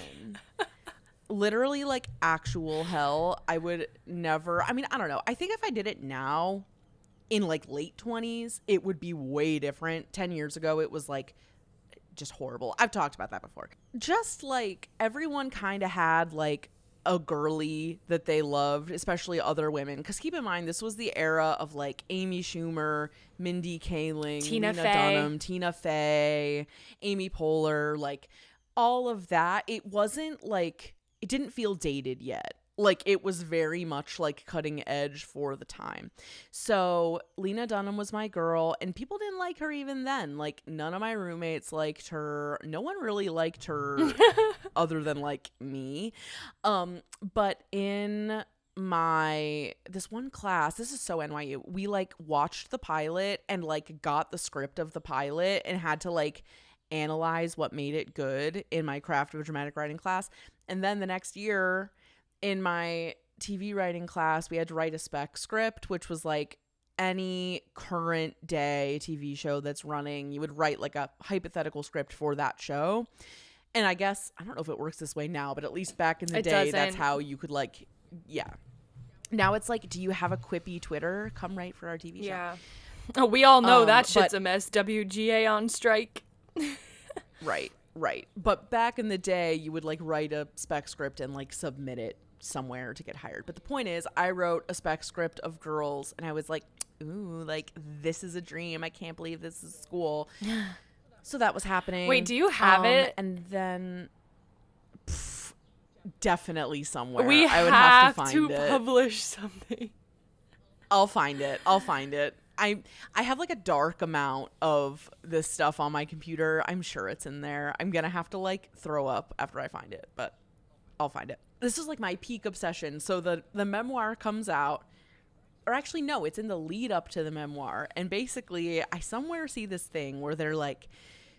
Literally like actual hell. I would never, I mean, I don't know. I think if I did it now in like late 20s, it would be way different. 10 years ago, it was like just horrible. I've talked about that before. Just like everyone kind of had like a girly that they loved, especially other women. Because keep in mind, this was the era of like Amy Schumer, Mindy Kaling, Tina Lena Fey. Dunham, Tina Fey, Amy Poehler, like all of that. It wasn't like, it didn't feel dated yet. Like it was very much like cutting edge for the time. So Lena Dunham was my girl, and people didn't like her even then. Like none of my roommates liked her. No one really liked her other than like me. But in this one class, this is so NYU, we like watched the pilot and like got the script of the pilot and had to like analyze what made it good in my craft of dramatic writing class. And then the next year in my TV writing class, we had to write a spec script, which was like any current day TV show that's running. You would write like a hypothetical script for that show. And I guess, I don't know if it works this way now, but at least back in the day, that's how you could like, yeah. Now it's like, do you have a quippy Twitter? Come write for our TV show. Yeah. Oh, we all know that shit's a mess. WGA on strike. Right. But back in the day, you would like write a spec script and like submit it somewhere to get hired. But the point is, I wrote a spec script of girls and I was like, ooh, like this is a dream. I can't believe this is school. So that was happening. Wait, do you have it? And then definitely somewhere. I would have to find it. Publish something. I'll find it. I have like a dark amount of this stuff on my computer. I'm sure it's in there. I'm going to have to like throw up after I find it, but I'll find it. This is like my peak obsession. So the memoir comes out, or actually no, it's in the lead up to the memoir. And basically I somewhere see this thing where they're like,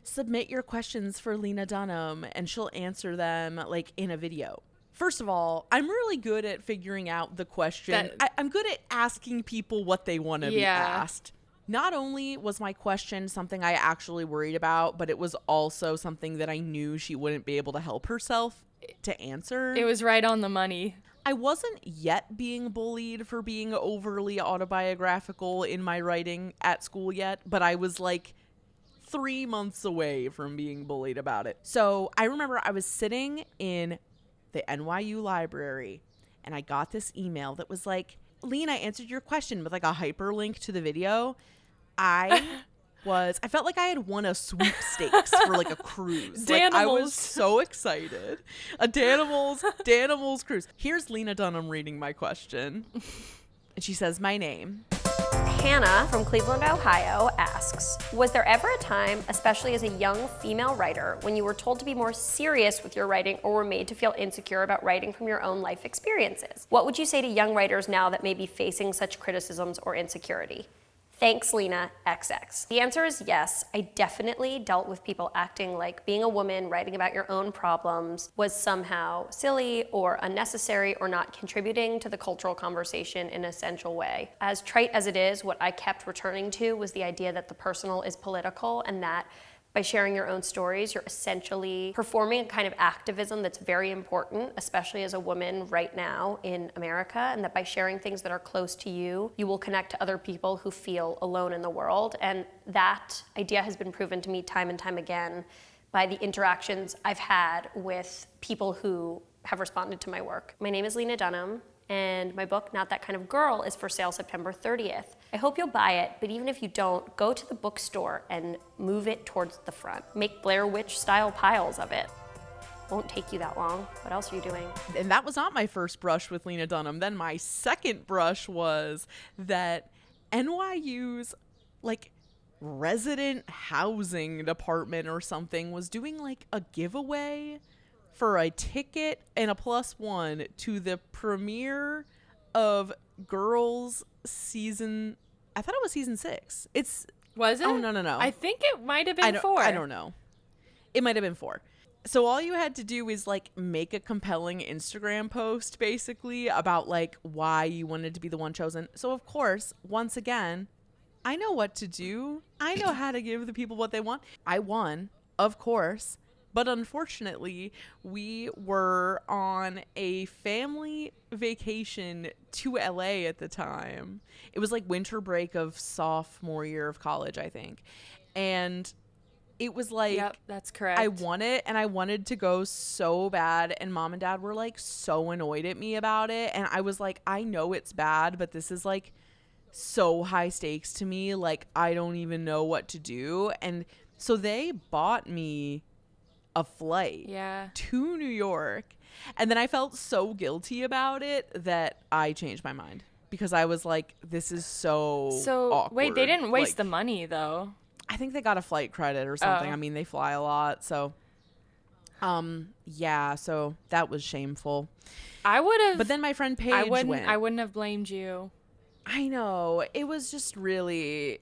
submit your questions for Lena Dunham and she'll answer them like in a video. First of all, I'm really good at figuring out the question. I'm good at asking people what they want to be asked. Not only was my question something I actually worried about, but it was also something that I knew she wouldn't be able to help herself to answer. It was right on the money. I wasn't yet being bullied for being overly autobiographical in my writing at school yet, but I was like 3 months away from being bullied about it. So I remember I was sitting in the NYU library and I got this email that was like, Lena, I answered your question with like a hyperlink to the video. I felt like I had won a sweepstakes for like a cruise. Like I was so excited. A Danimals cruise. Here's Lena Dunham reading my question. And she says, my name. Hannah from Cleveland, Ohio asks, was there ever a time, especially as a young female writer, when you were told to be more serious with your writing or were made to feel insecure about writing from your own life experiences? What would you say to young writers now that may be facing such criticisms or insecurity? Thanks, Lena, XX. The answer is yes. I definitely dealt with people acting like being a woman, writing about your own problems was somehow silly or unnecessary or not contributing to the cultural conversation in an essential way. As trite as it is, what I kept returning to was the idea that the personal is political and that by sharing your own stories, you're essentially performing a kind of activism that's very important, especially as a woman right now in America, and that by sharing things that are close to you, you will connect to other people who feel alone in the world. And that idea has been proven to me time and time again by the interactions I've had with people who have responded to my work. My name is Lena Dunham, and my book, Not That Kind of Girl, is for sale September 30th. I hope you'll buy it, but even if you don't, go to the bookstore and move it towards the front. Make Blair Witch-style piles of it. Won't take you that long. What else are you doing? And that was not my first brush with Lena Dunham. Then my second brush was that NYU's, like, resident housing department or something was doing, like, a giveaway for a ticket and a +1 to the premiere of Girls season, I thought it was season 6. Was it? Oh, no. I think it might have been 4. I don't know. It might have been 4. So all you had to do is like make a compelling Instagram post basically about like why you wanted to be the one chosen. So of course, once again, I know what to do. I know how to give the people what they want. I won, of course. But unfortunately, we were on a family vacation to LA at the time. It was like winter break of sophomore year of college, I think. And it was like, yep, that's correct. I won it and I wanted to go so bad. And mom and dad were like so annoyed at me about it. And I was like, I know it's bad, but this is like so high stakes to me. Like, I don't even know what to do. And so they bought me a flight to New York, and then I felt so guilty about it that I changed my mind because I was like, this is so awkward. Wait, they didn't waste like, the money though. I think they got a flight credit or something. I mean, they fly a lot, so yeah, so that was shameful. I would have, but then my friend Paige went. I wouldn't have blamed you. I know, it was just really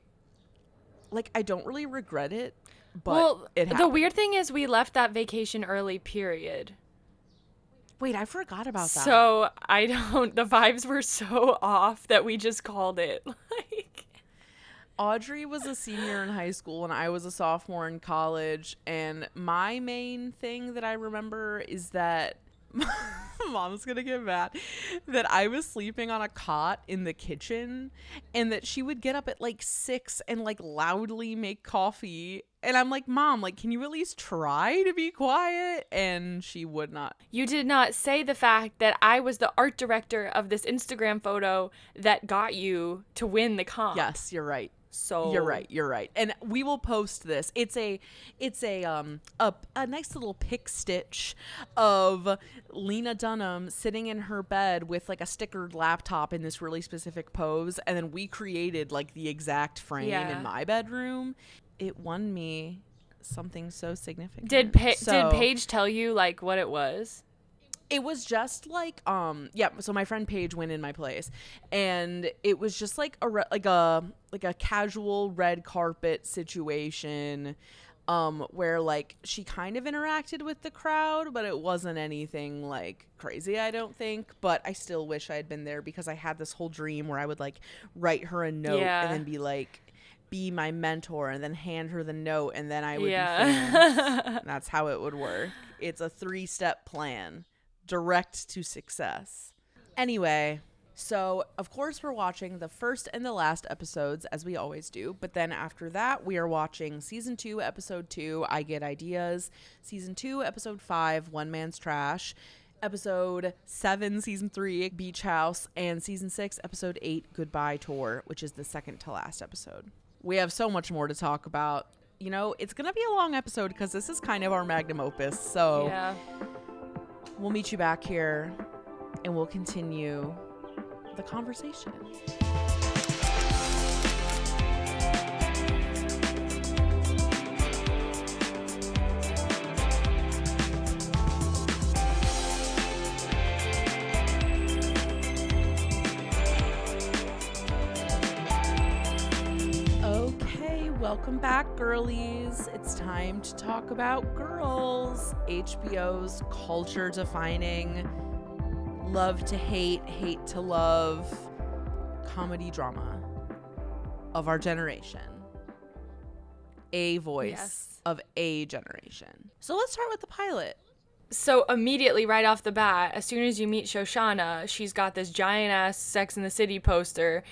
like, I don't really regret it. But well, it happened. The weird thing is we left that vacation early, period. Wait, I forgot about that. So the vibes were so off that we just called it. Like, Audrey was a senior in high school and I was a sophomore in college. And my main thing that I remember is that mom's gonna get mad that I was sleeping on a cot in the kitchen and that she would get up at like 6 and like loudly make coffee. And I'm like, Mom, like, can you at least try to be quiet? And she would not. You did not say the fact that I was the art director of this Instagram photo that got you to win the comp. Yes, you're right. So you're right. And we will post this. It's a nice little pic stitch of Lena Dunham sitting in her bed with like a stickered laptop in this really specific pose, and then we created like the exact frame in my bedroom. It won me something so significant. Did Paige tell you like what it was? It was just like so my friend Paige went in my place, and it was just like a casual red carpet situation where like she kind of interacted with the crowd, but it wasn't anything like crazy, I don't think. But I still wish I had been there because I had this whole dream where I would like write her a note and then be like, be my mentor, and then hand her the note, and then I would be famous. That's how it would work. It's a 3-step plan. Direct to success. Anyway, so of course we're watching the first and the last episodes as we always do, but then after that we are watching season 2 episode 2, I Get Ideas, season 2 episode 5, One Man's Trash, episode 7 season 3, Beach House, and season 6 episode 8, Goodbye Tour, which is the second to last episode. We have so much more to talk about. You know, it's gonna be a long episode because this is kind of our magnum opus, so we'll meet you back here and we'll continue the conversation. Welcome back, girlies. It's time to talk about Girls, HBO's culture-defining, love to hate, hate to love comedy drama of our generation. A voice of a generation. So let's start with the pilot. So immediately right off the bat, as soon as you meet Shoshana, she's got this giant ass Sex and the City poster,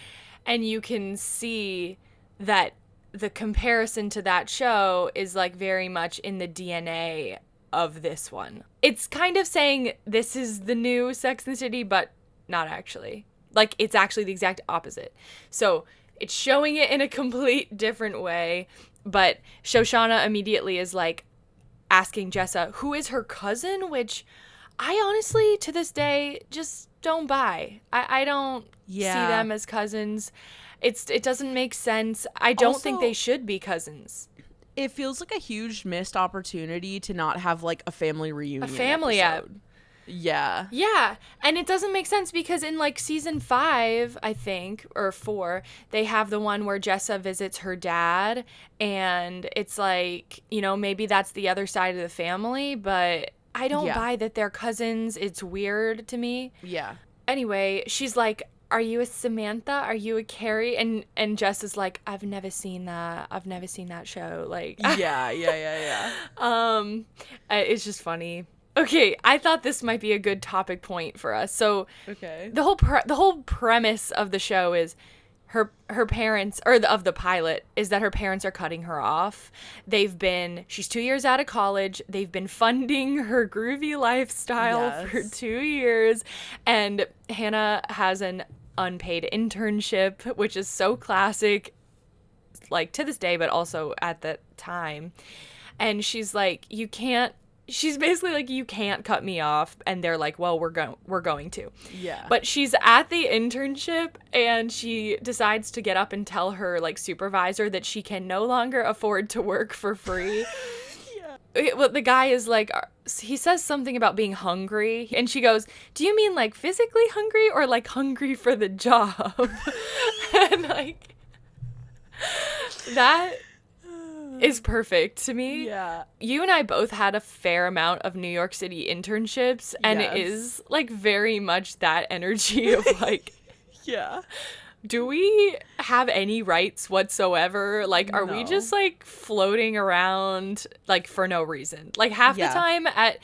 and you can see that the comparison to that show is like very much in the DNA of this one. It's kind of saying this is the new Sex and the City, but not actually. Like, it's actually the exact opposite. So it's showing it in a complete different way, but Shoshana immediately is like asking Jessa who is her cousin, which I honestly to this day just don't buy. I don't see them as cousins. It doesn't make sense. I don't think they should be cousins. It feels like a huge missed opportunity to not have like a family reunion. A family episode. Yeah. Yeah. And it doesn't make sense because in like season 5, I think, or 4, they have the one where Jessa visits her dad. And it's like, you know, maybe that's the other side of the family. But I don't buy that they're cousins. It's weird to me. Yeah. Anyway, she's like, are you a Samantha? Are you a Carrie? And Jess is like, I've never seen that. I've never seen that show. Like, yeah. It's just funny. Okay, I thought this might be a good topic point for us. So, okay, the whole premise of the show is her parents, or of the pilot, is that her parents are cutting her off. She's 2 years out of college. They've been funding her groovy lifestyle for 2 years, and Hannah has an unpaid internship, which is so classic, like to this day, but also at the time. And she's like, she's basically like, you can't cut me off. And they're like, well, we're going to. Yeah. But she's at the internship and she decides to get up and tell her like supervisor that she can no longer afford to work for free. Well, the guy is like, he says something about being hungry. And she goes, do you mean like physically hungry or like hungry for the job? And like, that is perfect to me. Yeah. You and I both had a fair amount of New York City internships, and it is like very much that energy of like, do we have any rights whatsoever? Like, are we just like floating around like for no reason? Like half the time at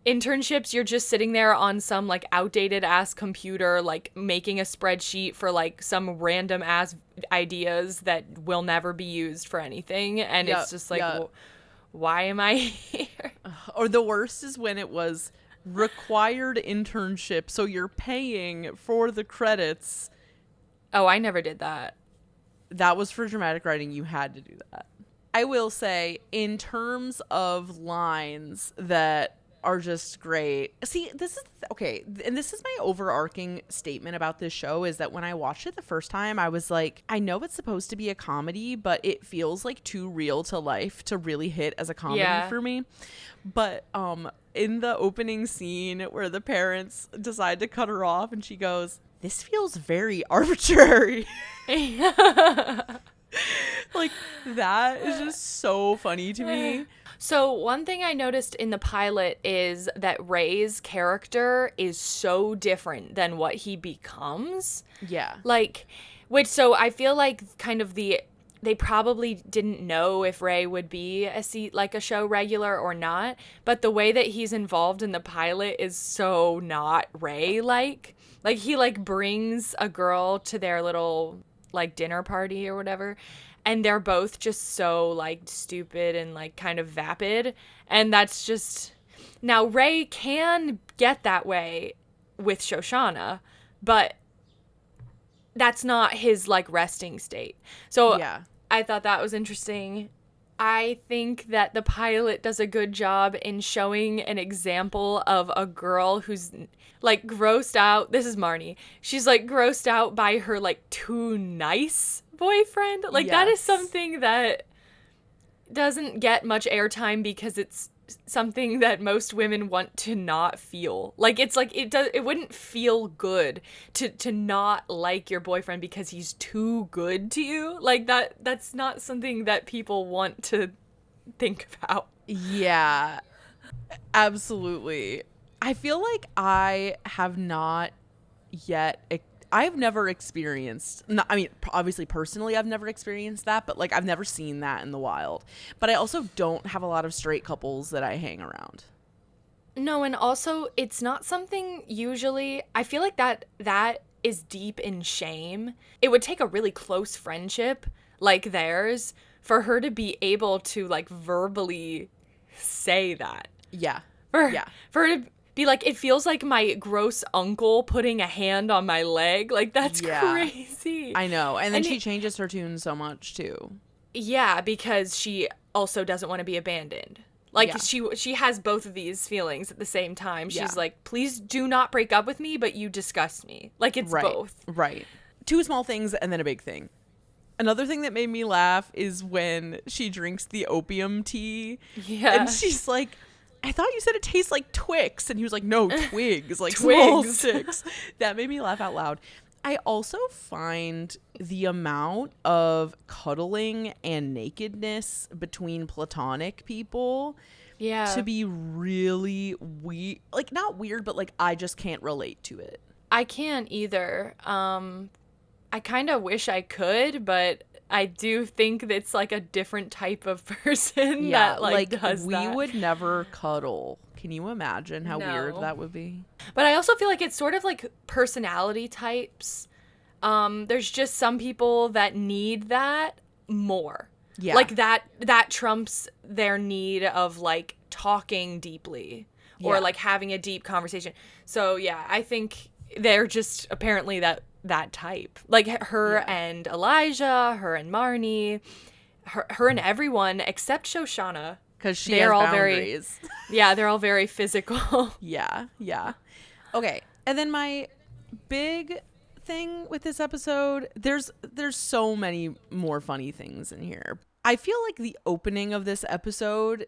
internships, you're just sitting there on some like outdated ass computer, like making a spreadsheet for like some random ass ideas that will never be used for anything. And it's just like, well, why am I here? Or the worst is when it was required internship, so you're paying for the credits. Oh, I never did that. That was for dramatic writing. You had to do that. I will say, in terms of lines that are just great. See, this is okay, and this is my overarching statement about this show, is that when I watched it the first time, I was like, I know it's supposed to be a comedy, but it feels like too real to life to really hit as a comedy for me. But in the opening scene where the parents decide to cut her off and she goes, this feels very arbitrary. Like, that is just so funny to me. So one thing I noticed in the pilot is that Ray's character is so different than what he becomes. Yeah. Like, so I feel like kind of they probably didn't know if Ray would be a show regular or not, but the way that he's involved in the pilot is so not Ray-like. Like, he like brings a girl to their little like dinner party or whatever, and they're both just so like stupid and like kind of vapid, and that's just, now Ray can get that way with Shoshana, but that's not his like resting state. So I thought that was interesting. I think that the pilot does a good job in showing an example of a girl who's like grossed out. This is Marnie. She's like grossed out by her like too nice boyfriend. Like that is something that doesn't get much airtime because it's something that most women want to not feel. Like, it's like it wouldn't feel good to not like your boyfriend because he's too good to you. Like, that's not something that people want to think about. Yeah, absolutely. I feel like I have not yet I've never experienced, I mean, obviously personally I've never experienced that, but like I've never seen that in the wild. But I also don't have a lot of straight couples that I hang around. No, and also it's not something usually, I feel like that is deep in shame. It would take a really close friendship like theirs for her to be able to like verbally say that. Yeah. For her to be like, it feels like my gross uncle putting a hand on my leg. Like, that's crazy. I know. And then she changes her tune so much too. Yeah, because she also doesn't want to be abandoned. Like, she has both of these feelings at the same time. She's like, please do not break up with me, but you disgust me. Like, it's both. Right. Two small things and then a big thing. Another thing that made me laugh is when she drinks the opium tea. Yeah. And she's like, I thought you said it tastes like Twix. And he was like, no, twigs, like small sticks. That made me laugh out loud. I also find the amount of cuddling and nakedness between platonic people to be really weird. Like, not weird, but like I just can't relate to it. I can't either. I kind of wish I could, but I do think it's like a different type of person that like does we that. would never cuddle. Can you imagine how weird that would be? But I also feel like it's sort of like personality types. There's just some people that need that more. Yeah. Like that trumps their need of like talking deeply or like having a deep conversation. So yeah, I think they're just apparently that type. Like her and Elijah, her and Marnie, her and everyone except Shoshana. Because they're all boundaries. They're all very physical. Yeah. Okay. And then my big thing with this episode, there's so many more funny things in here. I feel like the opening of this episode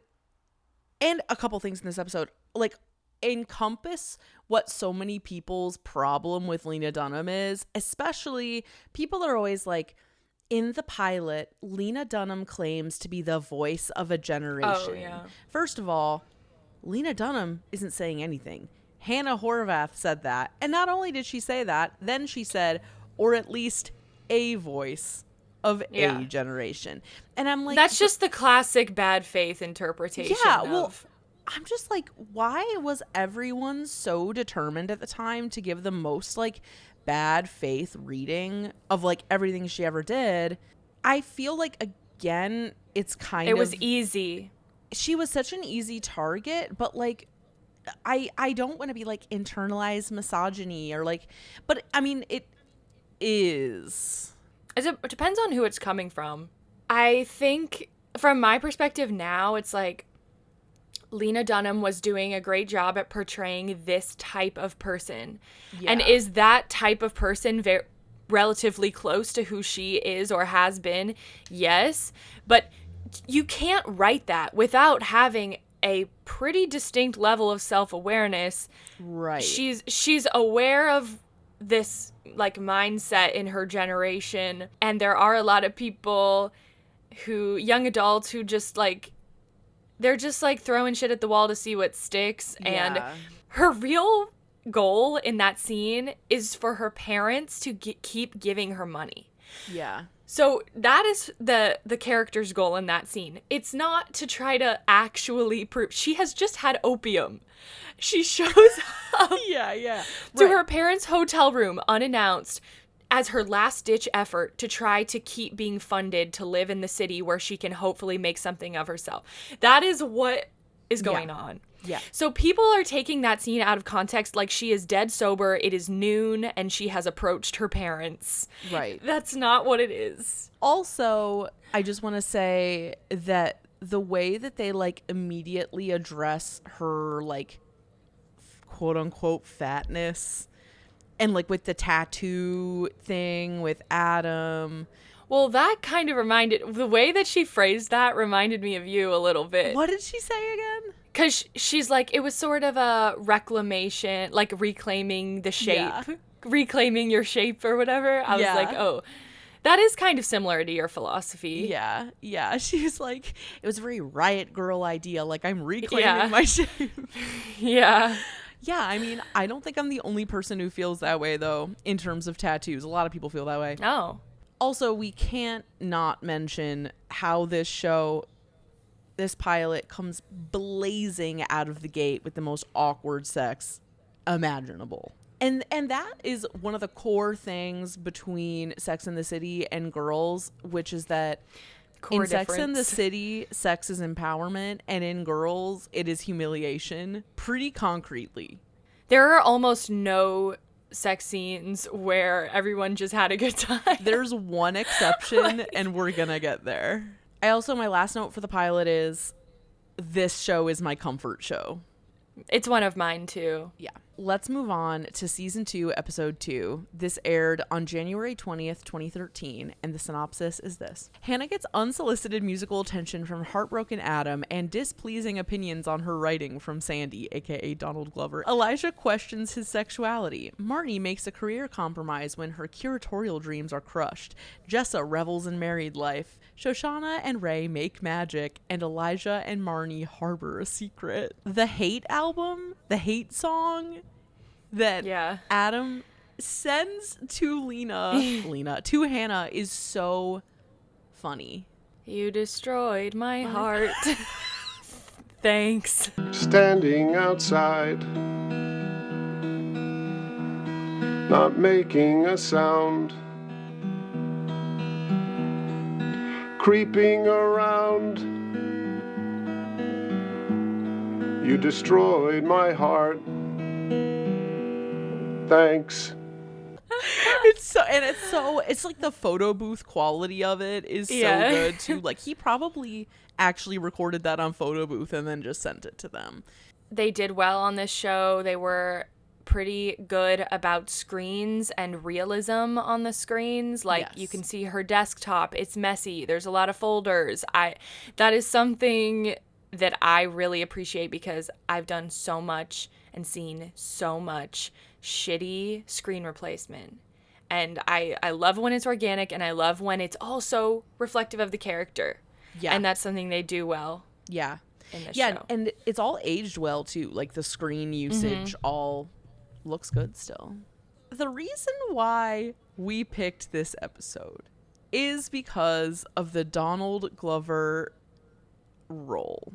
and a couple things in this episode, like, encompass what so many people's problem with Lena Dunham is. Especially people are always like, in the pilot, Lena Dunham claims to be the voice of a generation. Oh, yeah. First of all, Lena Dunham isn't saying anything. Hannah Horvath said that. And not only did she say that, then she said, or at least a voice of a generation. And I'm like, that's just the classic bad faith interpretation. Yeah, well, I'm just like, why was everyone so determined at the time to give the most like bad faith reading of like everything she ever did? I feel like, again, it's it was easy. She was such an easy target, but like I don't want to be like internalized misogyny or like, but I mean, it is. It depends on who it's coming from. I think from my perspective now, it's like Lena Dunham was doing a great job at portraying this type of person. Yeah. And is that type of person relatively close to who she is or has been? Yes. But you can't write that without having a pretty distinct level of self-awareness. Right. She's aware of this like mindset in her generation, and there are a lot of people young adults who just like, they're just like throwing shit at the wall to see what sticks. And her real goal in that scene is for her parents to keep giving her money. Yeah. So that is the character's goal in that scene. It's not to try to actually prove. She has just had opium. She shows up to her parents' hotel room unannounced as her last-ditch effort to try to keep being funded to live in the city where she can hopefully make something of herself. That is what is going on. Yeah. So people are taking that scene out of context like she is dead sober, it is noon, and she has approached her parents. Right. That's not what it is. Also, I just want to say that the way that they like immediately address her like quote unquote fatness, and like with the tattoo thing with Adam. Well, that kind of the way that she phrased that reminded me of you a little bit. What did she say again? Because she's like, it was sort of a reclamation, like reclaiming the shape, reclaiming your shape or whatever. I was like, oh, that is kind of similar to your philosophy. Yeah. She was like, it was a very riot girl idea. Like, I'm reclaiming my shape. Yeah. Yeah, I mean, I don't think I'm the only person who feels that way, though, in terms of tattoos. A lot of people feel that way. Oh. Also, we can't not mention how this pilot comes blazing out of the gate with the most awkward sex imaginable. And that is one of the core things between Sex and the City and Girls, which is that in Sex and the City, sex is empowerment, and in Girls, it is humiliation, pretty concretely. There are almost no sex scenes where everyone just had a good time. There's one exception, and we're gonna get there. My last note for the pilot is, this show is my comfort show. It's one of mine, too. Yeah. Let's move on to Season 2, Episode 2. This aired on January 20th, 2013, and the synopsis is this. Hannah gets unsolicited musical attention from heartbroken Adam and displeasing opinions on her writing from Sandy, aka Donald Glover. Elijah questions his sexuality. Marnie makes a career compromise when her curatorial dreams are crushed. Jessa revels in married life. Shoshana and Ray make magic, and Elijah and Marnie harbor a secret. The hate album, the hate song that Adam sends to to Hannah is so funny. You destroyed my heart. Thanks. Standing outside, not making a sound, creeping around. You destroyed my heart. Thanks. It's like the photo booth quality of it is so good too. Like, he probably actually recorded that on photo booth and then just sent it to them. They did well on this show. They were pretty good about screens and realism on the screens. Like, you can see her desktop. It's messy. There's a lot of folders. That is something that I really appreciate, because I've done so much and seen so much shitty screen replacement. And I love when it's organic, and I love when it's also reflective of the character. Yeah. And that's something they do well. Yeah. In this show. And it's all aged well too. Like, the screen usage all looks good still. The reason why we picked this episode is because of the Donald Glover role.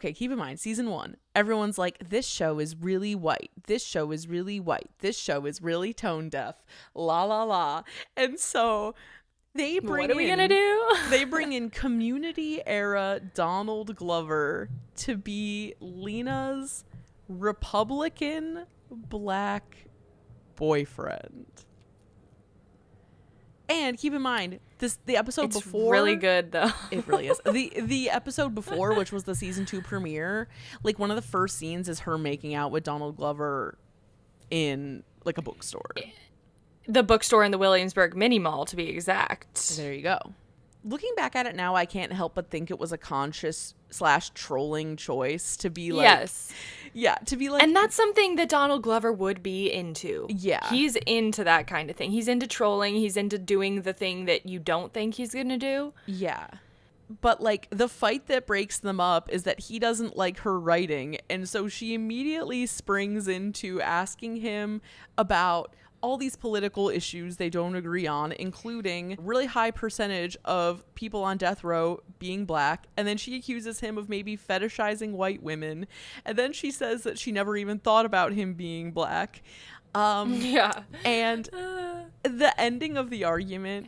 Keep in mind, season 1, everyone's like, this show is really white. This show is really white. This show is really tone deaf. La la la. And so they bring What are we gonna do? They bring in Community era Donald Glover to be Lena's Republican black boyfriend. And keep in mind, the episode before, really good though. It really is. The episode before, which was the season 2 premiere, like, one of the first scenes is her making out with Donald Glover in like a bookstore. The bookstore in the Williamsburg mini mall, to be exact. There you go. Looking back at it now, I can't help but think it was a conscious / trolling choice to be like, to be like, and that's something that Donald Glover would be into. Yeah, he's into that kind of thing. He's into trolling. He's into doing the thing that you don't think he's gonna do. Yeah, but like, the fight that breaks them up is that he doesn't like her writing, and so she immediately springs into asking him about all these political issues they don't agree on, including really high percentage of people on death row being black. And then she accuses him of maybe fetishizing white women. And then she says that she never even thought about him being black. And the ending of the argument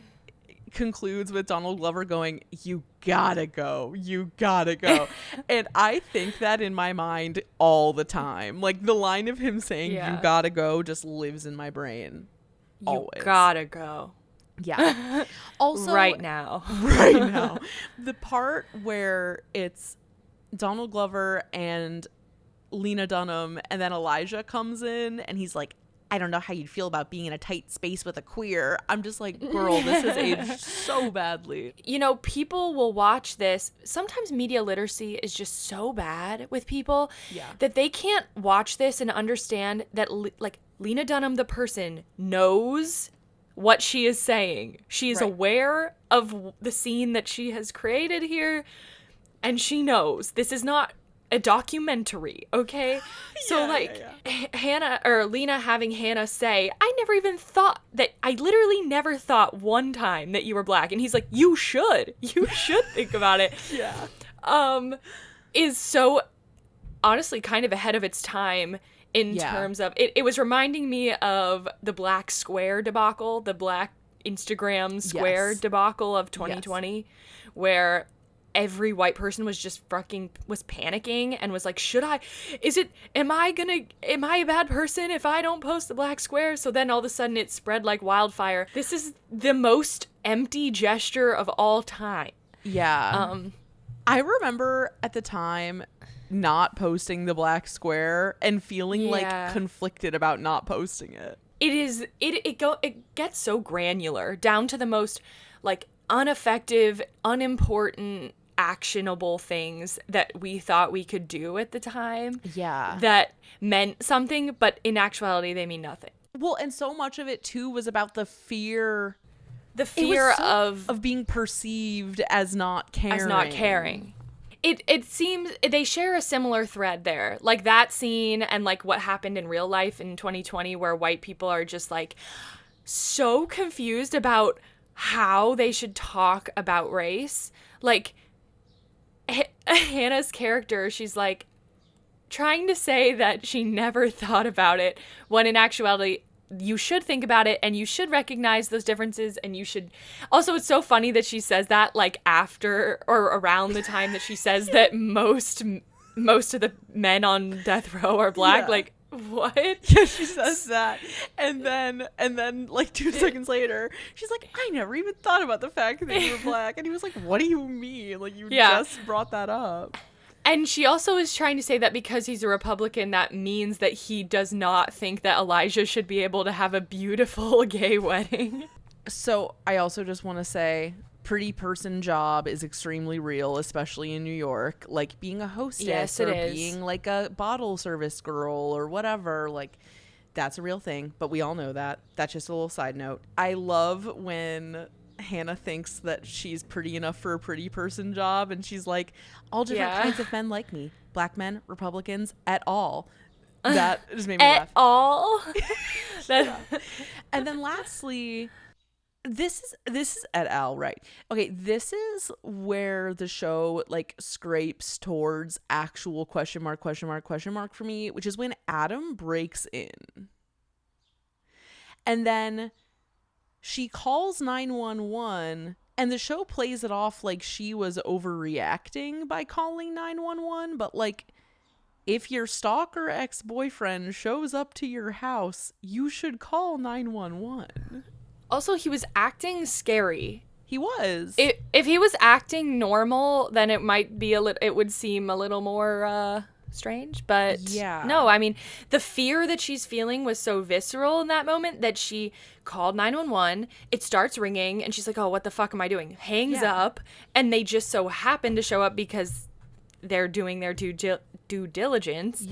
concludes with Donald Glover going, "You gotta go, you gotta go." And I think that in my mind all the time. Like, the line of him saying "you gotta go" just lives in my brain. Always. You gotta go. Yeah. Also, right now. The part where it's Donald Glover and Lena Dunham, and then Elijah comes in and he's like, I don't know how you'd feel about being in a tight space with a queer. I'm just like, girl, this has aged so badly. You know, people will watch this. Sometimes media literacy is just so bad with people that they can't watch this and understand that, like, Lena Dunham, the person, knows what she is saying. She is aware of the scene that she has created here, and she knows this is not a documentary, okay? So Hannah or Lena having Hannah say, I literally never thought one time that you were black, and he's like, you should think about it. Is so honestly kind of ahead of its time in terms of it was reminding me of the black square debacle, the black Instagram square debacle of 2020, where every white person was just was panicking and was like, am I a bad person if I don't post the black square? So then all of a sudden it spread like wildfire. This is the most empty gesture of all time. Yeah. I remember at the time not posting the black square and feeling like conflicted about not posting it. It gets so granular down to the most like ineffective, unimportant, actionable things that we thought we could do at the time that meant something, but in actuality they mean nothing. Well, and so much of it too was about the fear of being perceived as not caring. It seems they share a similar thread there, like that scene and like what happened in real life in 2020 where white people are just like so confused about how they should talk about race. Like Hannah's character, she's like trying to say that she never thought about it, when in actuality you should think about it and you should recognize those differences, and you should also, it's so funny that she says that like after or around the time that she says that most of the men on death row are black. Like, what? Yeah, she says that. And then like 2 seconds later, she's like, I never even thought about the fact that you were black. And he was like, what do you mean? Like, you just brought that up. And she also is trying to say that because he's a Republican, that means that he does not think that Elijah should be able to have a beautiful gay wedding. So I also just want to say, pretty person job is extremely real, especially in New York. Like being a hostess or being like a bottle service girl or whatever, like that's a real thing. But we all know that. That's just a little side note. I love when Hannah thinks that she's pretty enough for a pretty person job, and she's like, all different kinds of men like me, black men, Republicans, at all. That just made me laugh. At all. And then lastly, this is et al, right? Okay, this is where the show like scrapes towards actual question mark for me, which is when Adam breaks in. And then she calls 911, and the show plays it off like she was overreacting by calling 911, but like, if your stalker ex-boyfriend shows up to your house, you should call 911. Also, he was acting scary. He was. If he was acting normal, then it might be it would seem a little more strange, but no, I mean, the fear that she's feeling was so visceral in that moment that she called 911. It starts ringing and she's like, oh, what the fuck am I doing? Hangs up, and they just so happen to show up because they're doing their due diligence.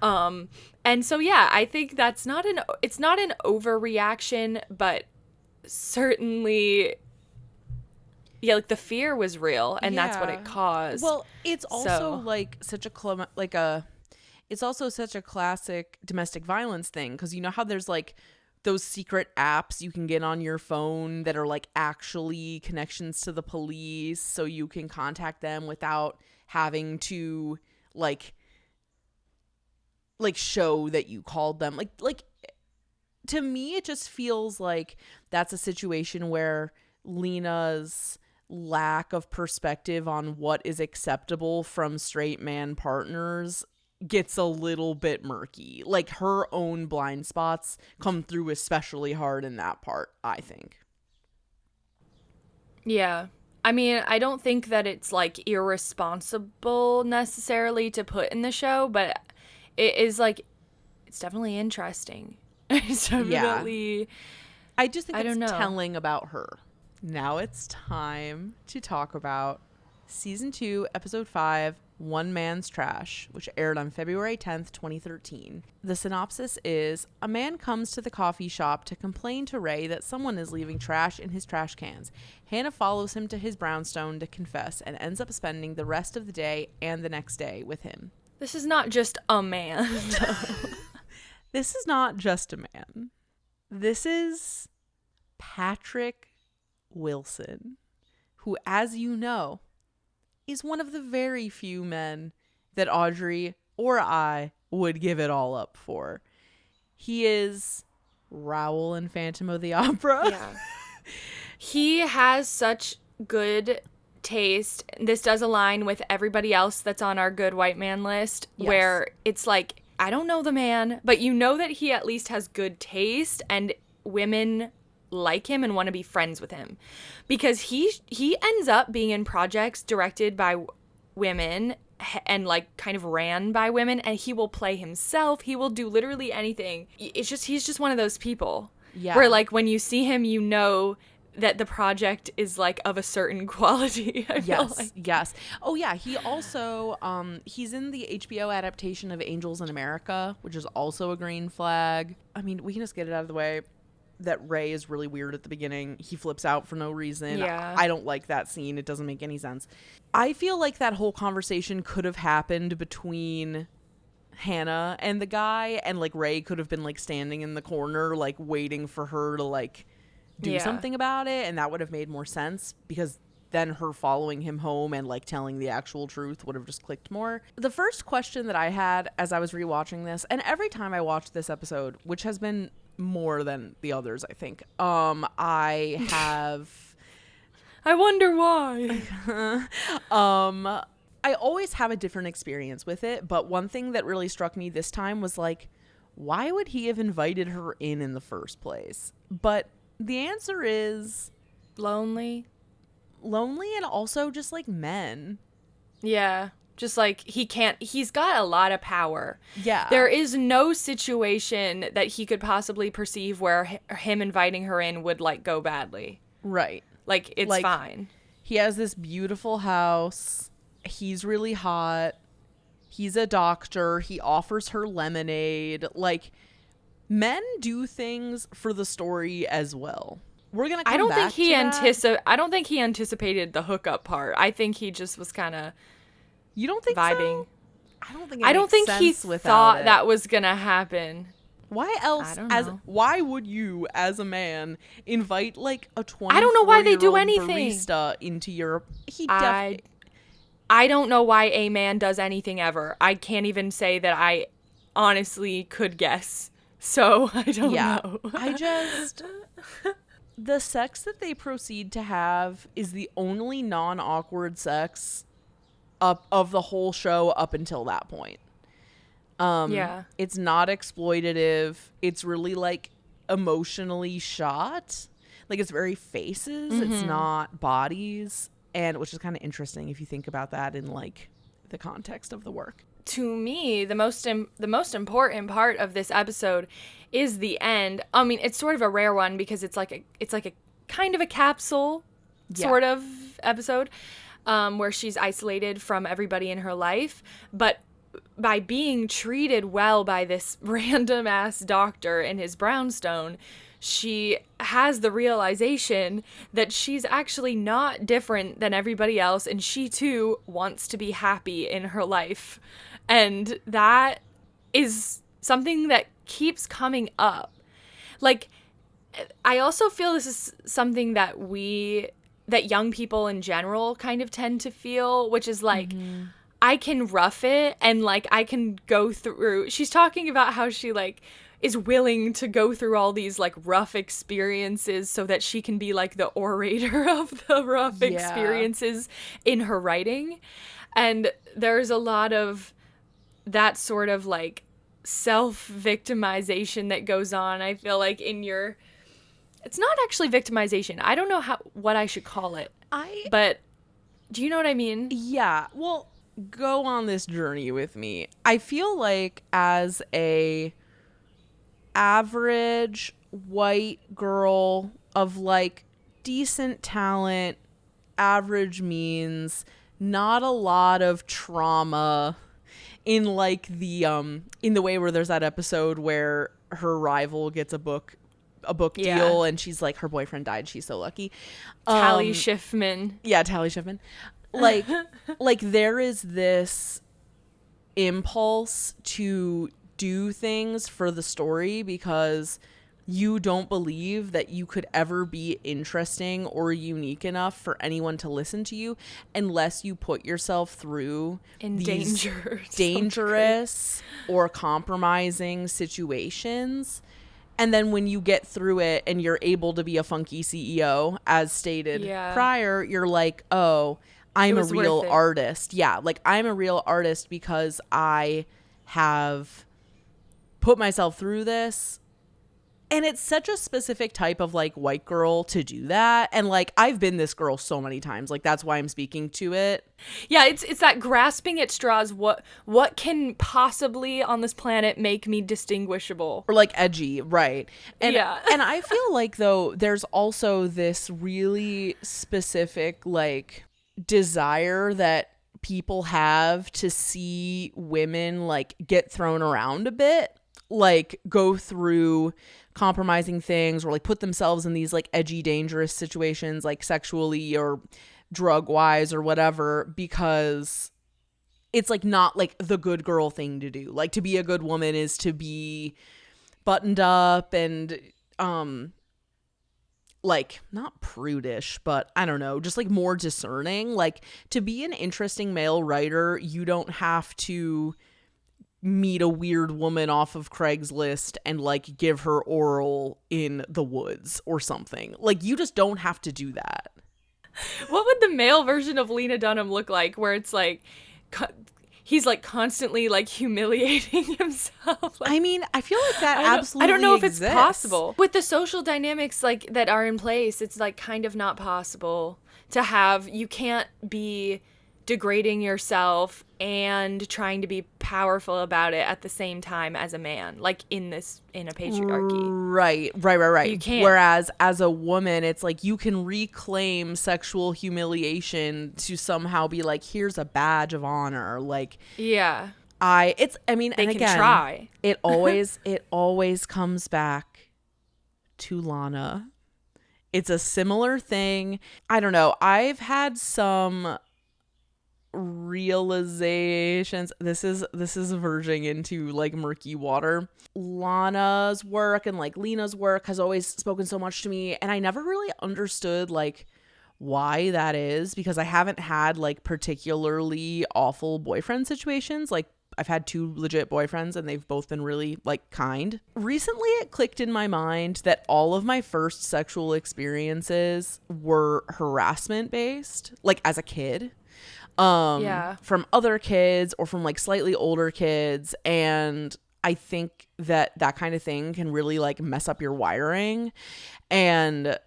And so I think that's it's not an overreaction, but certainly like the fear was real, and that's what it caused. Well, it's also like such a it's also such a classic domestic violence thing, because you know how there's like those secret apps you can get on your phone that are like actually connections to the police, so you can contact them without having to like show that you called them. Like to me, it just feels like that's a situation where Lena's lack of perspective on what is acceptable from straight man partners gets a little bit murky. Like her own blind spots come through especially hard in that part, I think. Yeah. I mean, I don't think that it's like irresponsible necessarily to put in the show, but it is like, it's definitely interesting. It's definitely. I just think I don't know. telling about her. Now it's time to talk about season 2, episode 5, One Man's Trash, which aired on February 10th, 2013. The synopsis is, a man comes to the coffee shop to complain to Ray that someone is leaving trash in his trash cans. Hannah follows him to his brownstone to confess and ends up spending the rest of the day and the next day with him. This is not just a man. This is not just a man. This is Patrick Wilson, who, as you know, is one of the very few men that Audrey or I would give it all up for. He is Raoul in Phantom of the Opera. Yeah. He has such good taste. This does align with everybody else that's on our good white man list, where it's like, I don't know the man, but you know that he at least has good taste and women like him and want to be friends with him, because he ends up being in projects directed by women and like kind of ran by women, and he will play himself. He will do literally anything. It's just, he's just one of those people where like when you see him, you know that the project is like of a certain quality. Yes. Oh yeah, he also he's in the HBO adaptation of Angels in America, which is also a green flag. I mean, we can just get it out of the way that Ray is really weird at the beginning. He flips out for no reason. Yeah. I don't like that scene. It doesn't make any sense. I feel like that whole conversation could have happened between Hannah and the guy, and like Ray could have been like standing in the corner like waiting for her to like do something about it, and that would have made more sense, because then her following him home and like telling the actual truth would have just clicked more. The first question that I had as I was rewatching this, and every time I watch this episode, which has been more than the others, I think, I have I wonder why. I always have a different experience with it, but one thing that really struck me this time was like, why would he have invited her in the first place? But the answer is lonely, and also just like men. Yeah. Just like he's got a lot of power. Yeah. There is no situation that he could possibly perceive where him inviting her in would like go badly. Right. Like it's like, fine. He has this beautiful house. He's really hot. He's a doctor. He offers her lemonade. Like, men do things for the story as well. We're gonna come I don't back think he anticipated the hookup part. I think he just was kind of. You don't think vibing? So? I don't think he thought that was gonna happen. Why else? Why would you, as a man, invite like a 24-year-old I don't know why they do anything barista into your? I don't know why a man does anything ever. I can't even say that I honestly could guess. So I don't know. The sex that they proceed to have is the only non-awkward sex of the whole show up until that point. It's not exploitative. It's really like emotionally shot. Like, it's very faces. Mm-hmm. It's not bodies, and which is kind of interesting if you think about that in like the context of the work. To me, the most important part of this episode is the end. I mean, it's sort of a rare one because it's like a kind of a capsule sort of episode, where she's isolated from everybody in her life, but by being treated well by this random ass doctor in his brownstone, she has the realization that she's actually not different than everybody else, and she too wants to be happy in her life. And that is something that keeps coming up. Like, I also feel this is something that young people in general kind of tend to feel, which is like, I can rough it and like I can go through. She's talking about how she like is willing to go through all these like rough experiences so that she can be like the orator of the rough experiences in her writing. And there's a lot of that sort of like self-victimization that goes on, I feel like, it's not actually victimization. I don't know what I should call it. But do you know what I mean? Yeah. Well, go on this journey with me. I feel like as a average white girl of like decent talent, average means, not a lot of trauma in like the in the way where there's that episode where her rival gets a book deal and she's like, her boyfriend died, she's so lucky. Tally Schiffman. Yeah, Tally Schiffman. Like like there is this impulse to do things for the story because you don't believe that you could ever be interesting or unique enough for anyone to listen to you unless you put yourself through these dangerous or compromising situations. And then when you get through it and you're able to be a funky CEO, as stated prior, you're like, oh, I'm a real artist. Yeah, like I'm a real artist because I have put myself through this. And it's such a specific type of like white girl to do that. And like I've been this girl so many times. Like that's why I'm speaking to it. Yeah, it's that grasping at straws. What can possibly on this planet make me distinguishable? Or like edgy, right. And and I feel like though there's also this really specific like desire that people have to see women like get thrown around a bit, like go through compromising things or like put themselves in these like edgy, dangerous situations, like sexually or drug wise or whatever, because it's like not like the good girl thing to do. Like to be a good woman is to be buttoned up and like not prudish, but I don't know, just like more discerning. Like to be an interesting male writer, you don't have to meet a weird woman off of Craigslist and like give her oral in the woods or something. Like you just don't have to do that. What would the male version of Lena Dunham look like, where it's like he's like constantly like humiliating himself? Like, I mean, I feel like that absolutely I don't know if exists. it's possible. With the social dynamics like that are in place, it's like kind of not possible to have. You can't be degrading yourself and trying to be powerful about it at the same time as a man, like in a patriarchy. Right. You can't. Whereas as a woman, it's like you can reclaim sexual humiliation to somehow be like, here's a badge of honor. Like, yeah. They can again, try. it always comes back to Lana. It's a similar thing. I don't know. I've had some realizations. This is verging into like murky water. Lana's work and like Lena's work has always spoken so much to me, and I never really understood like why that is, because I haven't had like particularly awful boyfriend situations. Like I've had 2 legit boyfriends and they've both been really like kind. Recently it clicked in my mind that all of my first sexual experiences were harassment based, like as a kid. From other kids or from like slightly older kids. And I think that kind of thing can really like mess up your wiring. And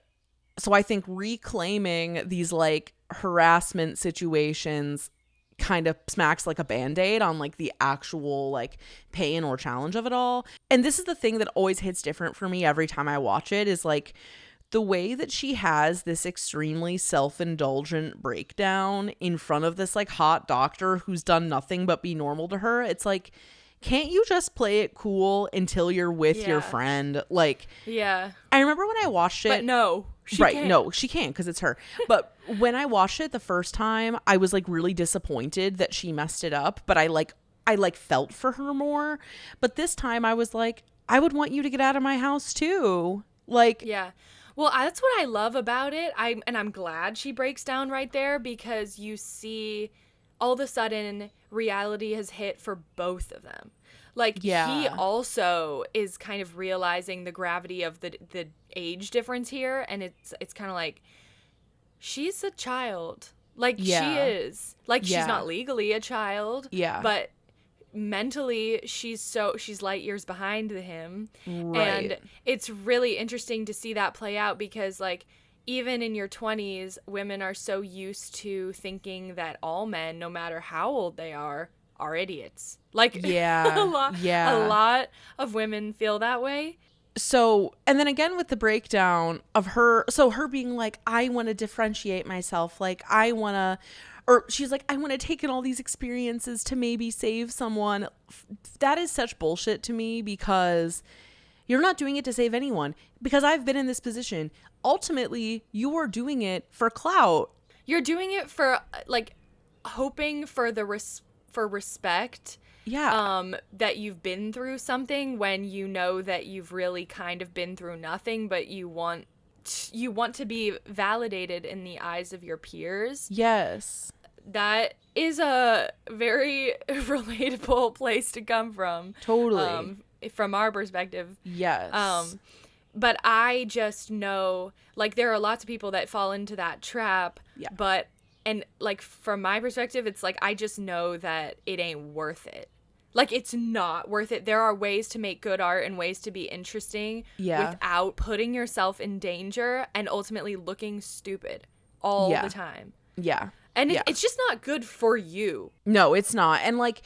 so I think reclaiming these like harassment situations kind of smacks like a band-aid on like the actual like pain or challenge of it all. And this is the thing that always hits different for me every time I watch it, is like the way that she has this extremely self-indulgent breakdown in front of this like hot doctor who's done nothing but be normal to her. It's like, can't you just play it cool until you're with your friend? Like, I remember when I watched it. But no, she can't. No, she can't because it's her. But when I watched it the first time, I was like really disappointed that she messed it up. But I felt for her more. But this time I was like, I would want you to get out of my house too. Like, yeah. Well, that's what I love about it. I'm glad she breaks down right there, because you see all of a sudden reality has hit for both of them. Like, he also is kind of realizing the gravity of the age difference here, and it's kind of like, she's a child. Like, she is. Like, she's not legally a child. Yeah. But mentally she's light years behind him. Right. And it's really interesting to see that play out, because like even in your 20s, women are so used to thinking that all men, no matter how old they are are idiots. Like, Yeah. a lot of women feel that way. So, and then again with the breakdown of her, so her being like, I want to differentiate myself. Like, or she's like, I want to take in all these experiences to maybe save someone. That is such bullshit to me, because you're not doing it to save anyone. Because I've been in this position. Ultimately, you are doing it for clout. You're doing it for, like, hoping for for respect. Yeah. That you've been through something, when you know that you've really kind of been through nothing, but you want to be validated in the eyes of your peers. Yes. That is a very relatable place to come from. Totally. From our perspective. Yes. But I just know, like, there are lots of people that fall into that trap. Yeah. And, like, from my perspective, it's like, I just know that it ain't worth it. Like, it's not worth it. There are ways to make good art and ways to be interesting without putting yourself in danger and ultimately looking stupid all the time. Yeah. And it's just not good for you. No, it's not. And, like,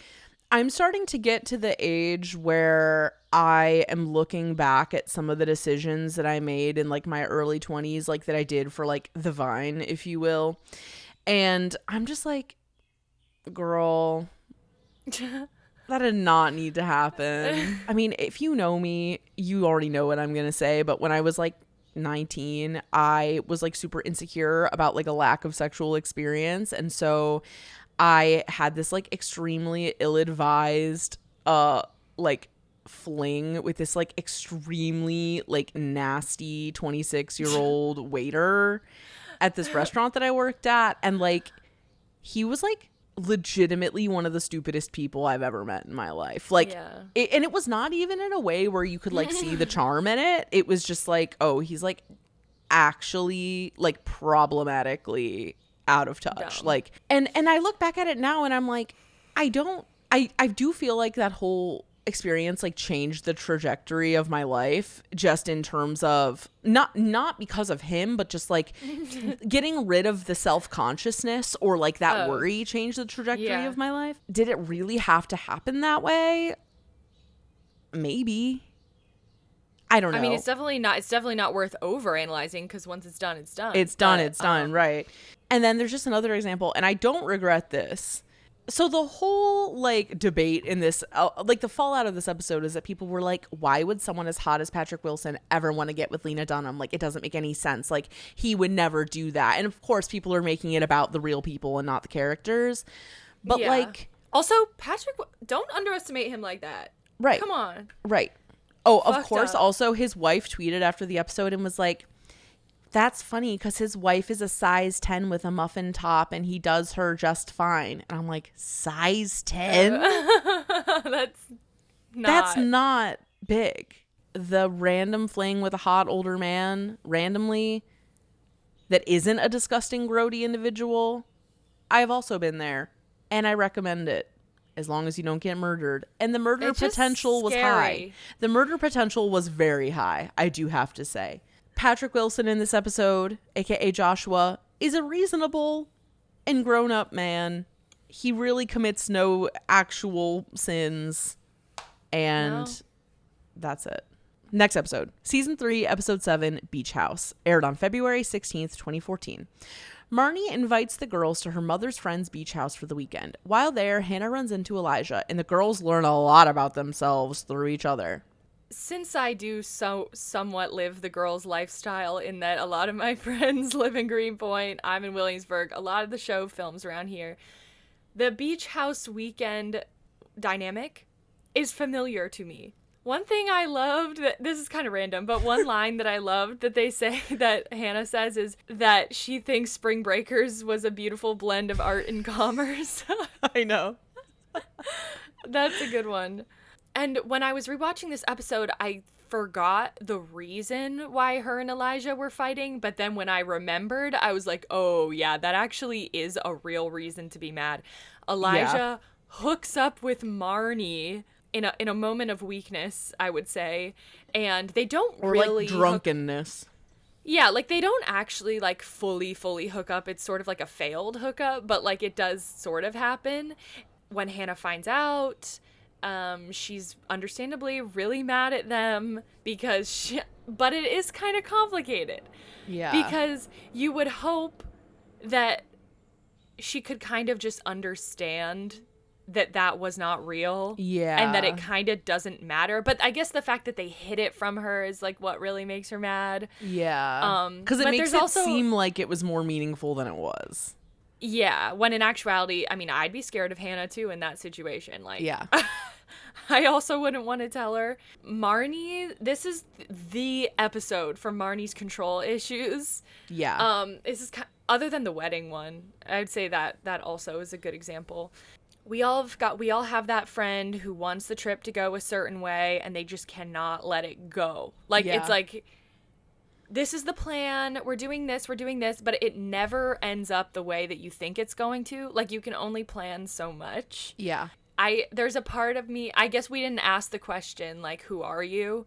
I'm starting to get to the age where I am looking back at some of the decisions that I made in, like, my early 20s, like, that I did for, like, the Vine, if you will. And I'm just like, girl, that did not need to happen. I mean, if you know me, you already know what I'm going to say. But when I was like 19, I was like super insecure about like a lack of sexual experience. And so I had this like extremely ill-advised like fling with this like extremely like nasty 26-year-old waiter at this restaurant that I worked at. And like, he was like legitimately one of the stupidest people I've ever met in my life. Like, and it was not even in a way where you could like see the charm in it. It was just like, oh, he's like actually like problematically out of touch. Dumb. Like, and I look back at it now and I'm like, I do feel like that whole experience like changed the trajectory of my life, just in terms of not because of him, but just like getting rid of the self-consciousness or like that worry changed the trajectory of my life. Did it really have to happen that way? Maybe. I don't know. I mean, it's definitely not worth overanalyzing, because once it's done, it's done. It's done, right. And then there's just another example, and I don't regret this. So the whole like debate in this, like the fallout of this episode is that people were like, why would someone as hot as Patrick Wilson ever want to get with Lena Dunham? Like, it doesn't make any sense. Like, he would never do that. And of course, people are making it about the real people and not the characters. But like, also Patrick, don't underestimate him like that. Right. Come on. Right. Oh, of Fucked course. up. Also, his wife tweeted after the episode and was like, that's funny because his wife is a size 10 with a muffin top and he does her just fine. And I'm like, size 10? That's not big. The random fling with a hot older man randomly that isn't a disgusting, grody individual. I've also been there, and I recommend it as long as you don't get murdered. And the murder potential was high. The murder potential was very high, I do have to say. Patrick Wilson in this episode, aka Joshua, is a reasonable and grown-up man. He really commits no actual sins, and that's it. Next episode, season 3, episode 7, Beach House, aired on February 16th, 2014. Marnie invites the girls to her mother's friend's beach house for the weekend. While there, Hannah runs into Elijah, and the girls learn a lot about themselves through each other. Since I do somewhat live the girls' lifestyle in that a lot of my friends live in Greenpoint, I'm in Williamsburg, a lot of the show films around here, the beach house weekend dynamic is familiar to me. One thing I loved, this is kind of random, but one line that I loved that they say, that Hannah says, is that she thinks Spring Breakers was a beautiful blend of art and commerce. I know. That's a good one. And when I was rewatching this episode, I forgot the reason why her and Elijah were fighting. But then when I remembered, I was like, oh, yeah, that actually is a real reason to be mad. Elijah hooks up with Marnie in a moment of weakness, I would say. And they don't really... Or like drunkenness. Yeah, like they don't actually like fully hook up. It's sort of like a failed hookup, but like it does sort of happen. when Hannah finds out, she's understandably really mad at them but it is kind of complicated. Yeah. Because you would hope that she could kind of just understand that was not real. Yeah. And that it kind of doesn't matter. But I guess the fact that they hid it from her is like what really makes her mad. Yeah. Because it makes it seem like it was more meaningful than it was. Yeah. When in actuality, I mean, I'd be scared of Hannah too in that situation. Like, yeah. I also wouldn't want to tell her. Marnie, this is the episode for Marnie's control issues. Yeah. This is other than the wedding one. I'd say that also is a good example. We all have that friend who wants the trip to go a certain way and they just cannot let it go. Like, It's like, this is the plan. We're doing this, but it never ends up the way that you think it's going to. Like, you can only plan so much. Yeah. There's a part of me, I guess we didn't ask the question, like, who are you?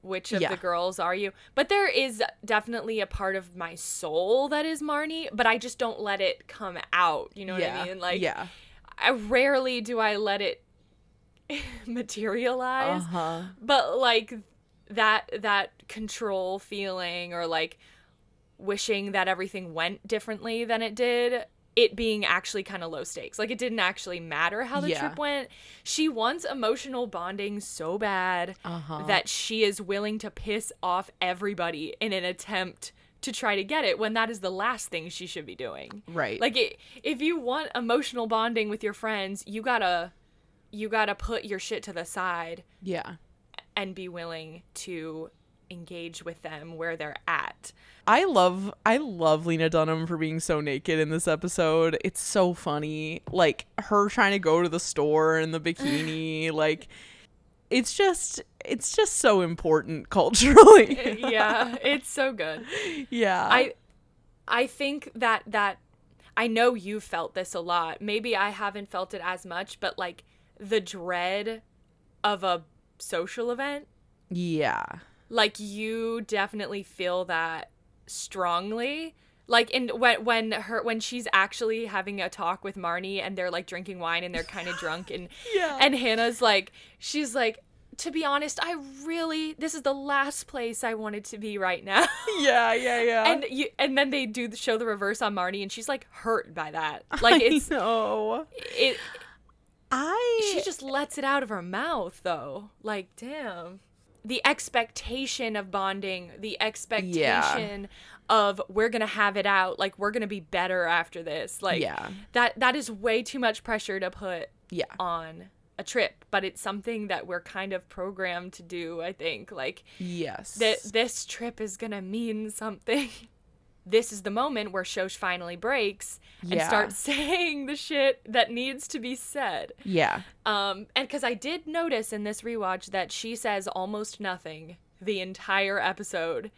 Which of the girls are you? But there is definitely a part of my soul that is Marnie, but I just don't let it come out. You know what I mean? Like, rarely do I let it materialize. But like that control feeling, or like wishing that everything went differently than it did, it being actually kind of low stakes. Like, it didn't actually matter how the trip went. She wants emotional bonding so bad that she is willing to piss off everybody in an attempt to try to get it, when that is the last thing she should be doing. Right. Like, if you want emotional bonding with your friends, you gotta put your shit to the side. Yeah. And be willing to engage with them where they're at. I love Lena Dunham for being so naked in this episode. It's so funny. Like, her trying to go to the store in the bikini. Like, it's just so important culturally. Yeah, it's so good. Yeah. I think that I know you felt this a lot. Maybe I haven't felt it as much, but like the dread of a social event. Yeah. Like, you definitely feel that strongly. Like, when she's actually having a talk with Marnie and they're like drinking wine and they're kind of drunk and and Hannah's like, she's like, to be honest, this is the last place I wanted to be right now. Yeah. And then they show the reverse on Marnie and she's like hurt by that. Like, it's she just lets it out of her mouth though. Like, damn. The expectation of bonding, the expectation of we're going to have it out, like, we're going to be better after this. Like, that is way too much pressure to put on a trip, but it's something that we're kind of programmed to do, I think. Like, this trip is going to mean something. This is the moment where Shosh finally breaks and starts saying the shit that needs to be said. Yeah. And because I did notice in this rewatch that she says almost nothing the entire episode.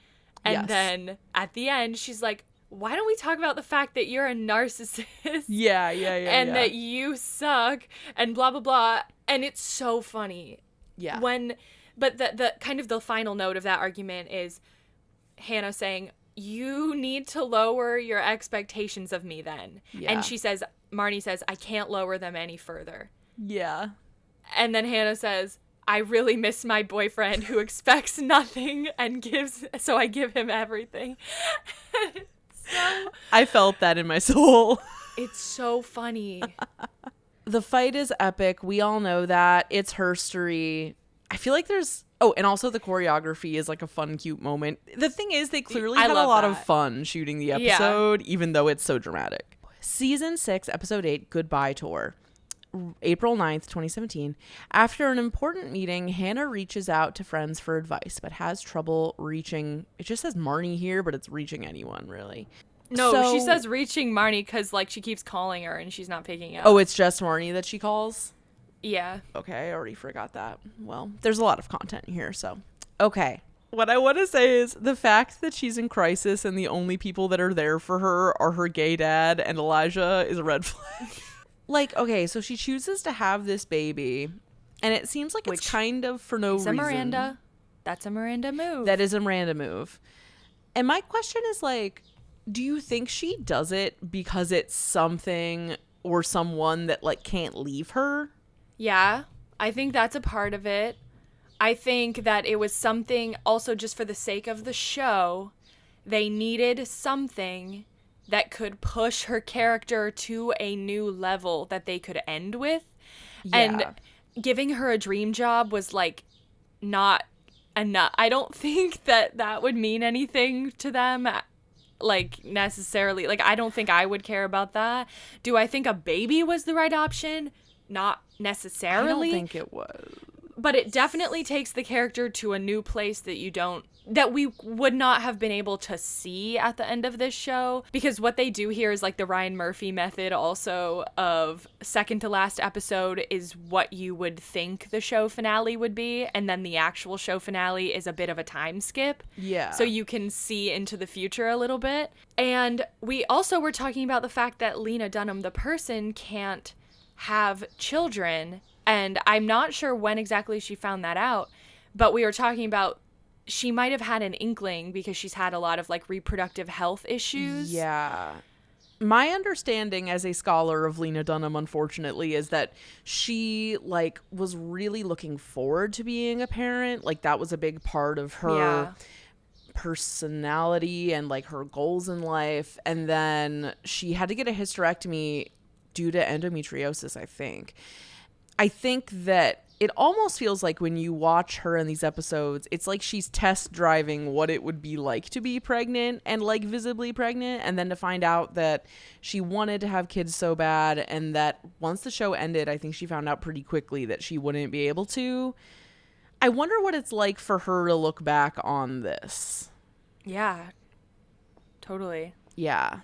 And then at the end, she's like, why don't we talk about the fact that you're a narcissist? Yeah. And that you suck and blah, blah, blah. And it's so funny. Yeah. But the kind of the final note of that argument is Hannah saying, you need to lower your expectations of me then. Yeah. And Marnie says, I can't lower them any further. Yeah. And then Hannah says, I really miss my boyfriend who expects nothing and so I give him everything. I felt that in my soul. It's so funny. The fight is epic. We all know that. It's herstory. I feel like and also the choreography is like a fun, cute moment. The thing is, they clearly had a lot of fun shooting the episode, even though it's so dramatic. Season 6, Episode 8, Goodbye Tour. April 9th, 2017. After an important meeting, Hannah reaches out to friends for advice, but has trouble reaching, it just says Marnie here, but it's reaching anyone, really. No, she says reaching Marnie because, like, she keeps calling her and she's not picking up. Oh, it's just Marnie that she calls? Yeah. Okay, I already forgot that. Well, there's a lot of content here, so. Okay. What I want to say is the fact that she's in crisis and the only people that are there for her are her gay dad and Elijah is a red flag. Like, okay, so she chooses to have this baby, and it seems like it's kind of for no reason. Miranda. That's a Miranda move. That is a Miranda move. And my question is, like, do you think she does it because it's something or someone that like can't leave her. Yeah, I think that's a part of it. I think that it was something also just for the sake of the show, they needed something that could push her character to a new level that they could end with. Yeah. And giving her a dream job was like not enough. I don't think that would mean anything to them, like necessarily. Like, I don't think I would care about that. Do I think a baby was the right option? Not necessarily. I don't think it was. But it definitely takes the character to a new place that we would not have been able to see at the end of this show. Because what they do here is like the Ryan Murphy method also of second to last episode is what you would think the show finale would be. And then the actual show finale is a bit of a time skip. Yeah. So you can see into the future a little bit. And we also were talking about the fact that Lena Dunham, the person, can't have children. And I'm not sure when exactly she found that out, but we were talking about she might have had an inkling because she's had a lot of like reproductive health issues. Yeah. My understanding as a scholar of Lena Dunham, unfortunately, is that she like was really looking forward to being a parent. Like that was a big part of her personality and like her goals in life. And then she had to get a hysterectomy due to endometriosis, I think. I think that it almost feels like when you watch her in these episodes, it's like she's test driving what it would be like to be pregnant and like visibly pregnant. And then to find out that she wanted to have kids so bad. And that once the show ended, I think she found out pretty quickly that she wouldn't be able to. I wonder what it's like for her to look back on this. Yeah, totally. Yeah.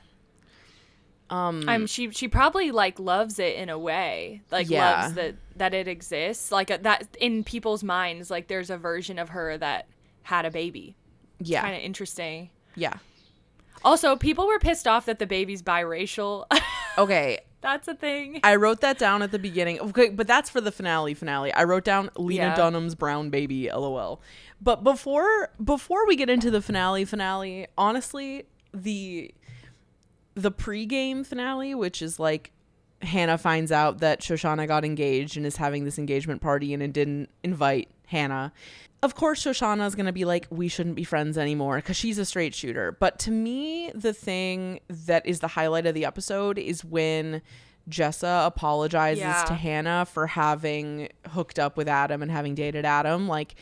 She probably like loves it in a way, like loves that it exists, like that in people's minds, like there's a version of her that had a baby. Yeah. Kind of interesting. Yeah. Also, people were pissed off that the baby's biracial. Okay. That's a thing. I wrote that down at the beginning. Okay, but that's for the finale. I wrote down Lena Dunham's brown baby, LOL. But before we get into the finale, honestly, the pregame finale, which is like Hannah finds out that Shoshana got engaged and is having this engagement party and it didn't invite Hannah. Of course, Shoshana is going to be like, we shouldn't be friends anymore because she's a straight shooter. But to me, the thing that is the highlight of the episode is when Jessa apologizes to Hannah for having hooked up with Adam and having dated Adam. Like,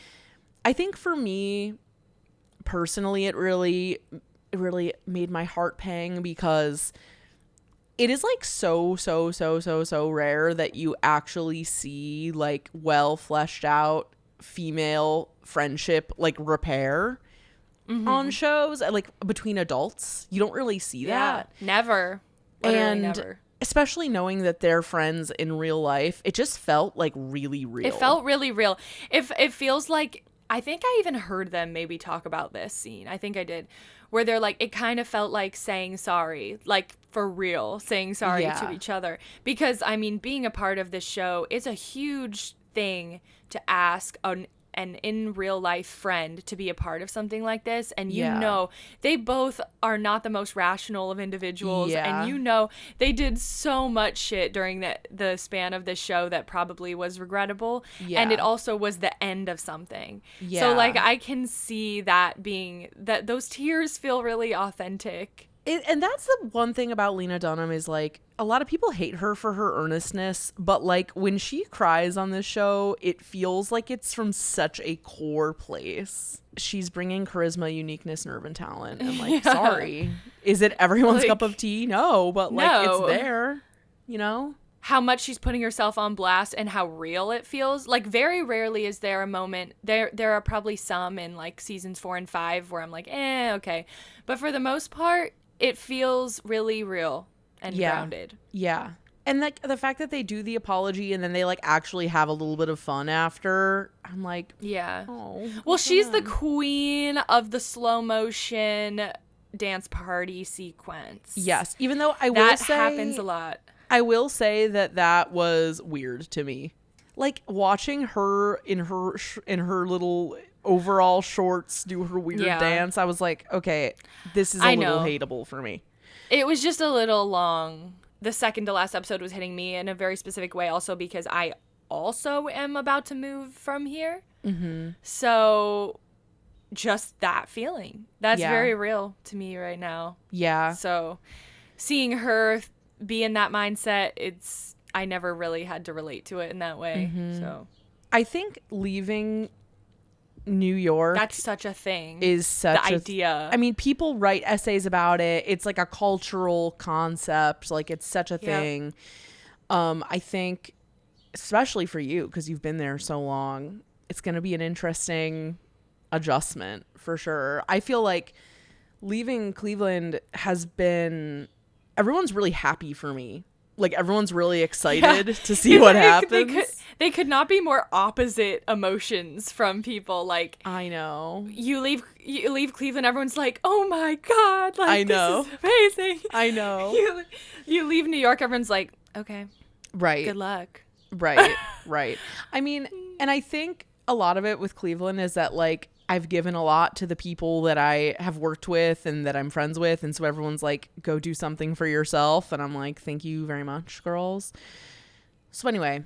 I think for me personally, it really made my heart pang because it is like so rare that you actually see like well fleshed out female friendship like repair on shows, like between adults. You don't really see that. Never. Literally and never. Especially knowing that they're friends in real life, it just felt like really real. It felt really real. It feels like, I think I even heard them maybe talk about this scene. I think I did. Where they're like, it kind of felt like saying sorry, like for real, saying sorry to each other. Because, I mean, being a part of this show is a huge thing to ask an in real life friend to be a part of something like this. And you know, they both are not the most rational of individuals. And you know, they did so much shit during the span of this show that probably was regrettable. And it also was the end of something. So like, I can see that being, that those tears feel really authentic. And that's the one thing about Lena Dunham is like, a lot of people hate her for her earnestness, but like when she cries on this show, it feels like it's from such a core place. She's bringing charisma, uniqueness, nerve, and talent. And like, sorry, is it everyone's cup of tea? No, but like it's there, you know? How much she's putting herself on blast and how real it feels. Like, very rarely is there a moment, there are probably some in like seasons 4 and 5 where I'm like, okay. But for the most part, it feels really real and grounded. Yeah. And like the fact that they do the apology and then they like actually have a little bit of fun after, I'm like, oh. Well, she's the queen of the slow motion dance party sequence. Yes. Even though I will say that happens a lot. I will say that was weird to me. Like watching her in her little overall shorts do her weird dance, I was like, okay, this is a little hateable for me. It was just a little long. the second to last episode was hitting me in a very specific way, also because I also am about to move from here. Mm-hmm. So just that feeling, that's very real to me right now. Yeah. So seeing her be in that mindset, I never really had to relate to it in that way. Mm-hmm. So I think leaving New York, that's such a thing, is such the idea. I mean, people write essays about it. It's like a cultural concept. Like, it's such a thing. I think, especially for you, because you've been there so long, it's going to be an interesting adjustment for sure. I feel like leaving Cleveland has been, everyone's really happy for me. Like, everyone's really excited to see what happens. They could not be more opposite emotions from people. Like, I know. You leave Cleveland, everyone's like, oh my God, like, I know. this is amazing. I know. You leave New York, everyone's like, okay. Right. Good luck. Right. Right. I mean, and I think a lot of it with Cleveland is that, like, I've given a lot to the people that I have worked with and that I'm friends with. And so everyone's like, go do something for yourself. And I'm like, thank you very much, girls. So anyway.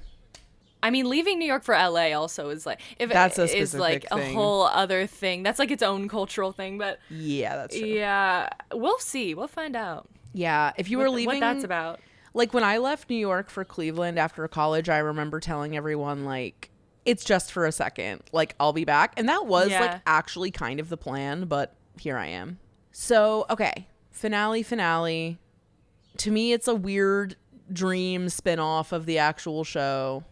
I mean, leaving New York for LA also is like, that's a specific is like thing. A whole other thing. That's like its own cultural thing. But yeah, that's true. Yeah, we'll see. We'll find out. Yeah. If you were leaving, what that's about. Like, when I left New York for Cleveland after college, I remember telling everyone, like, it's just for a second. Like, I'll be back. And that was like actually kind of the plan, but here I am. So, okay. Finale. To me, it's a weird dream spinoff of the actual show.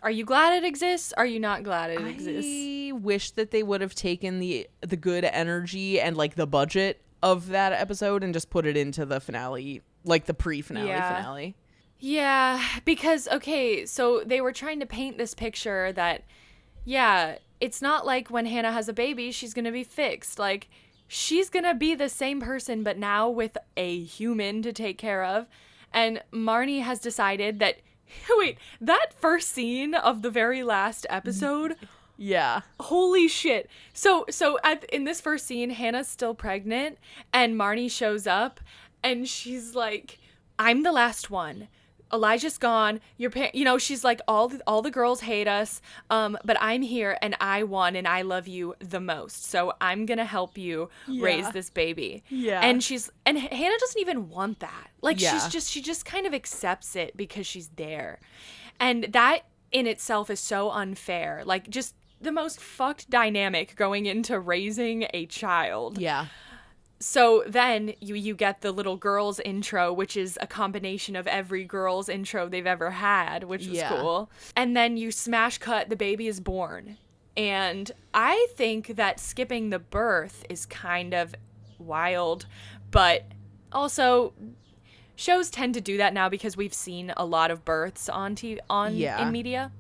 Are you glad it exists? Are you not glad it exists? I wish that they would have taken the good energy and, like, the budget of that episode and just put it into the finale, like the pre-finale finale. Yeah, because, okay, so they were trying to paint this picture that, yeah, it's not like when Hannah has a baby, she's going to be fixed. Like, she's going to be the same person, but now with a human to take care of. And Marnie has decided that, wait, that first scene of the very last episode? Yeah. Holy shit. So in this first scene, Hannah's still pregnant, and Marnie shows up, and she's like, I'm the last one. Elijah's gone. She's like, all the girls hate us, but I'm here and I won and I love you the most. So I'm gonna help you raise this baby. Yeah. And Hannah doesn't even want that. Like, she just kind of accepts it because she's there, and that in itself is so unfair. Like, just the most fucked dynamic going into raising a child. Yeah. So then you get the little girls intro, which is a combination of every girls intro they've ever had, which was cool. And then you smash cut, the baby is born. And I think that skipping the birth is kind of wild, but also shows tend to do that now because we've seen a lot of births in media.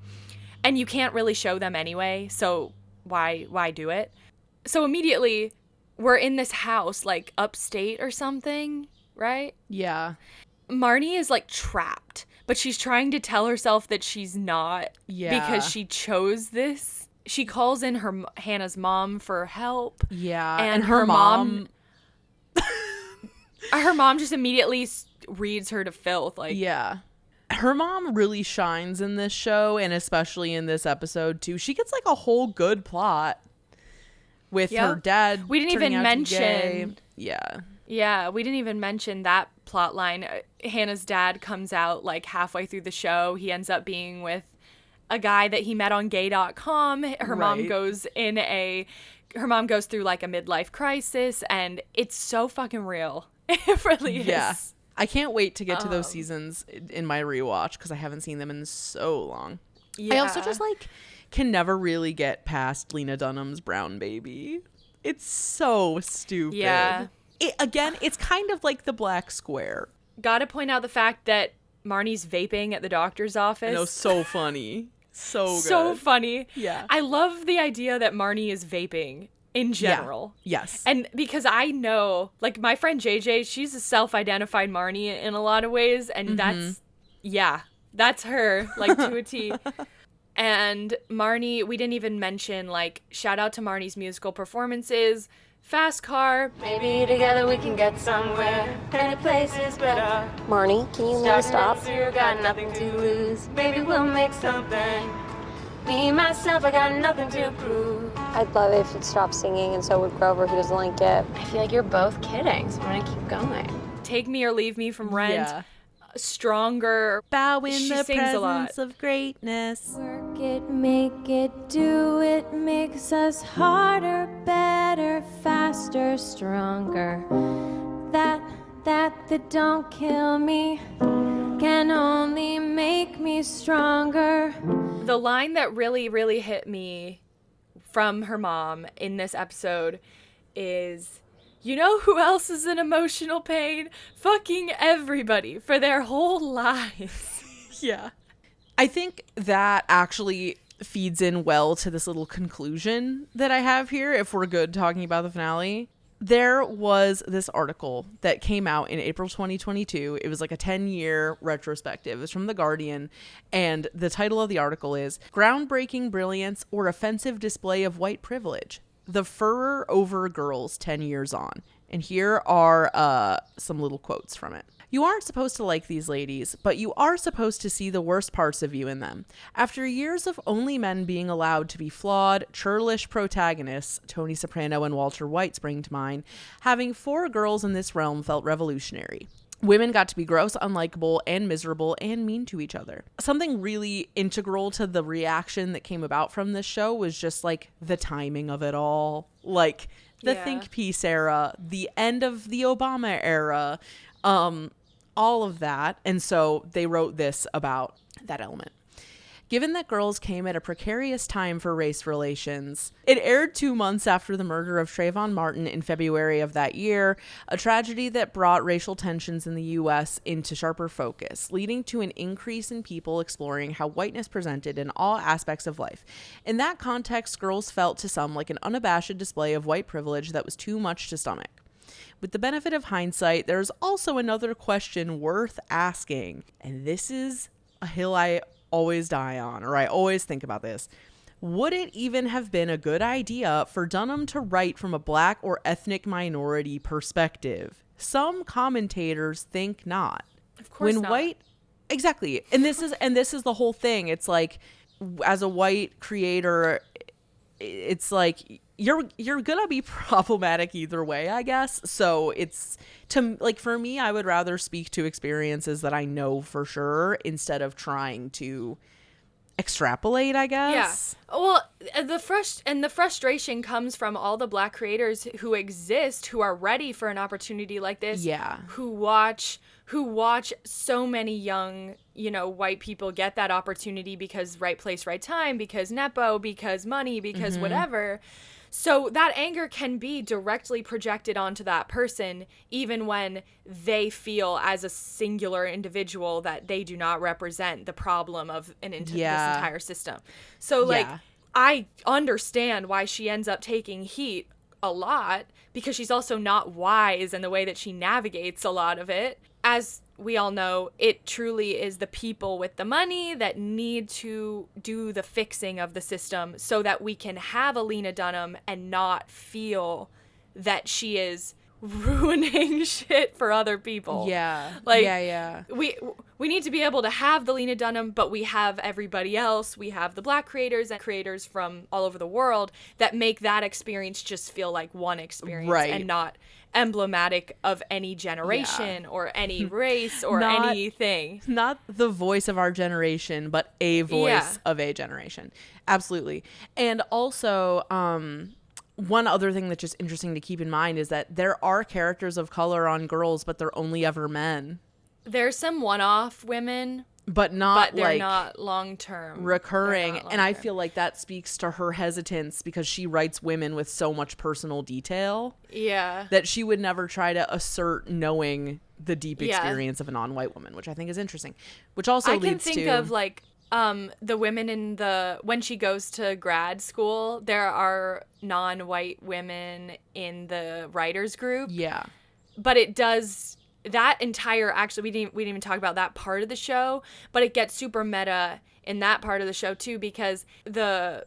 And you can't really show them anyway, so why do it? So immediately we're in this house, like, upstate or something, right? Yeah. Marnie is, like, trapped, but she's trying to tell herself that she's not because she chose this. She calls in Hannah's mom for help. Yeah. And her mom her mom just immediately reads her to filth. Like, yeah. Her mom really shines in this show, and especially in this episode, too. She gets, like, a whole good plot. With her dad. We didn't even mention. Yeah. Yeah, we didn't even mention that plot line. Hannah's dad comes out, like, halfway through the show. He ends up being with a guy that he met on gay.com. Her mom goes through, like, a midlife crisis, and it's so fucking real. It really is. Yeah. I can't wait to get to those seasons in my rewatch because I haven't seen them in so long. Yeah. I also just, like, can never really get past Lena Dunham's brown baby. It's so stupid. Yeah. It's kind of like the black square. Gotta point out the fact that Marnie's vaping at the doctor's office. I know, so funny. So good. So funny. Yeah. I love the idea that Marnie is vaping in general. Yeah. Yes. And because I know, like, my friend JJ, she's a self-identified Marnie in a lot of ways, and that's her, like, to a T. And Marnie, we didn't even mention, like, shout out to Marnie's musical performances. fast car. Maybe together we can get somewhere. Any place is better. Marnie, can you never stop? Got nothing to lose. Maybe we'll make something. Me, myself, I got nothing to prove. I'd love it if you'd stop singing, and so would Grover, who doesn't like it. I feel like you're both kidding, so I'm gonna keep going. Take Me or Leave Me from Rent. Yeah. Stronger. Bow in She the sings a lot. presence of greatness. Work it, make it, do it, makes us harder, better, faster, stronger. That don't kill me can only make me stronger. The line that really, really hit me from her mom in this episode is, you know who else is in emotional pain? Fucking everybody for their whole lives. Yeah. I think that actually feeds in well to this little conclusion that I have here, if we're good talking about the finale. There was this article that came out in April 2022. It was like a 10-year retrospective. It was from The Guardian, and the title of the article is Groundbreaking Brilliance or Offensive Display of White Privilege: The Furor Over Girls 10 Years On. And here are some little quotes from it. You aren't supposed to like these ladies, but you are supposed to see the worst parts of you in them. After years of only men being allowed to be flawed, churlish protagonists, Tony Soprano and Walter White spring to mind, having 4 girls in this realm felt revolutionary. Women got to be gross, unlikable, and miserable, and mean to each other. Something really integral to the reaction that came about from this show was just like the timing of it all. Like the Think Peace era, the end of the Obama era, all of that. And so they wrote this about that element. Given that Girls came at a precarious time for race relations, it aired 2 months after the murder of Trayvon Martin in February of that year, a tragedy that brought racial tensions in the U.S. into sharper focus, leading to an increase in people exploring how whiteness presented in all aspects of life. In that context, Girls felt to some like an unabashed display of white privilege that was too much to stomach. With the benefit of hindsight, there's also another question worth asking, and this is a hill I always die on, or I always think about this. Would it even have been a good idea for Dunham to write from a black or ethnic minority perspective? Some commentators think not. Of course when not. White, exactly, and this is the whole thing. It's like, as a white creator, it's like you're gonna be problematic either way, I guess. So it's for me, I would rather speak to experiences that I know for sure instead of trying to extrapolate, I guess. Yeah. Well, the frustration comes from all the black creators who exist, who are ready for an opportunity like this. Yeah. Who watch so many young, white people get that opportunity because right place, right time, because Nepo, because money, because whatever. So that anger can be directly projected onto that person, even when they feel as a singular individual that they do not represent the problem of this entire system. So, I understand why she ends up taking heat a lot, because she's also not wise in the way that she navigates a lot of it. As we all know, it truly is the people with the money that need to do the fixing of the system so that we can have a Lena Dunham and not feel that she is ruining shit for other people. Yeah. We need to be able to have the Lena Dunham, but we have everybody else. We have the black creators and creators from all over the world that make that experience just feel like one experience and not emblematic of any generation or any race or anything. Not the voice of our generation, but a voice of a generation. Absolutely. And also, one other thing that's just interesting to keep in mind is that there are characters of color on Girls, but they're only ever men. There's some one-off women, but they're not long-term. Recurring. And I feel like that speaks to her hesitance because she writes women with so much personal detail. Yeah. That she would never try to assert knowing the deep experience of a non-white woman, which I think is interesting. Which also leads to... I can think of the women when she goes to grad school, there are non-white women in the writers group. Yeah. But it does... actually, we didn't even talk about that part of the show, but it gets super meta in that part of the show too, because the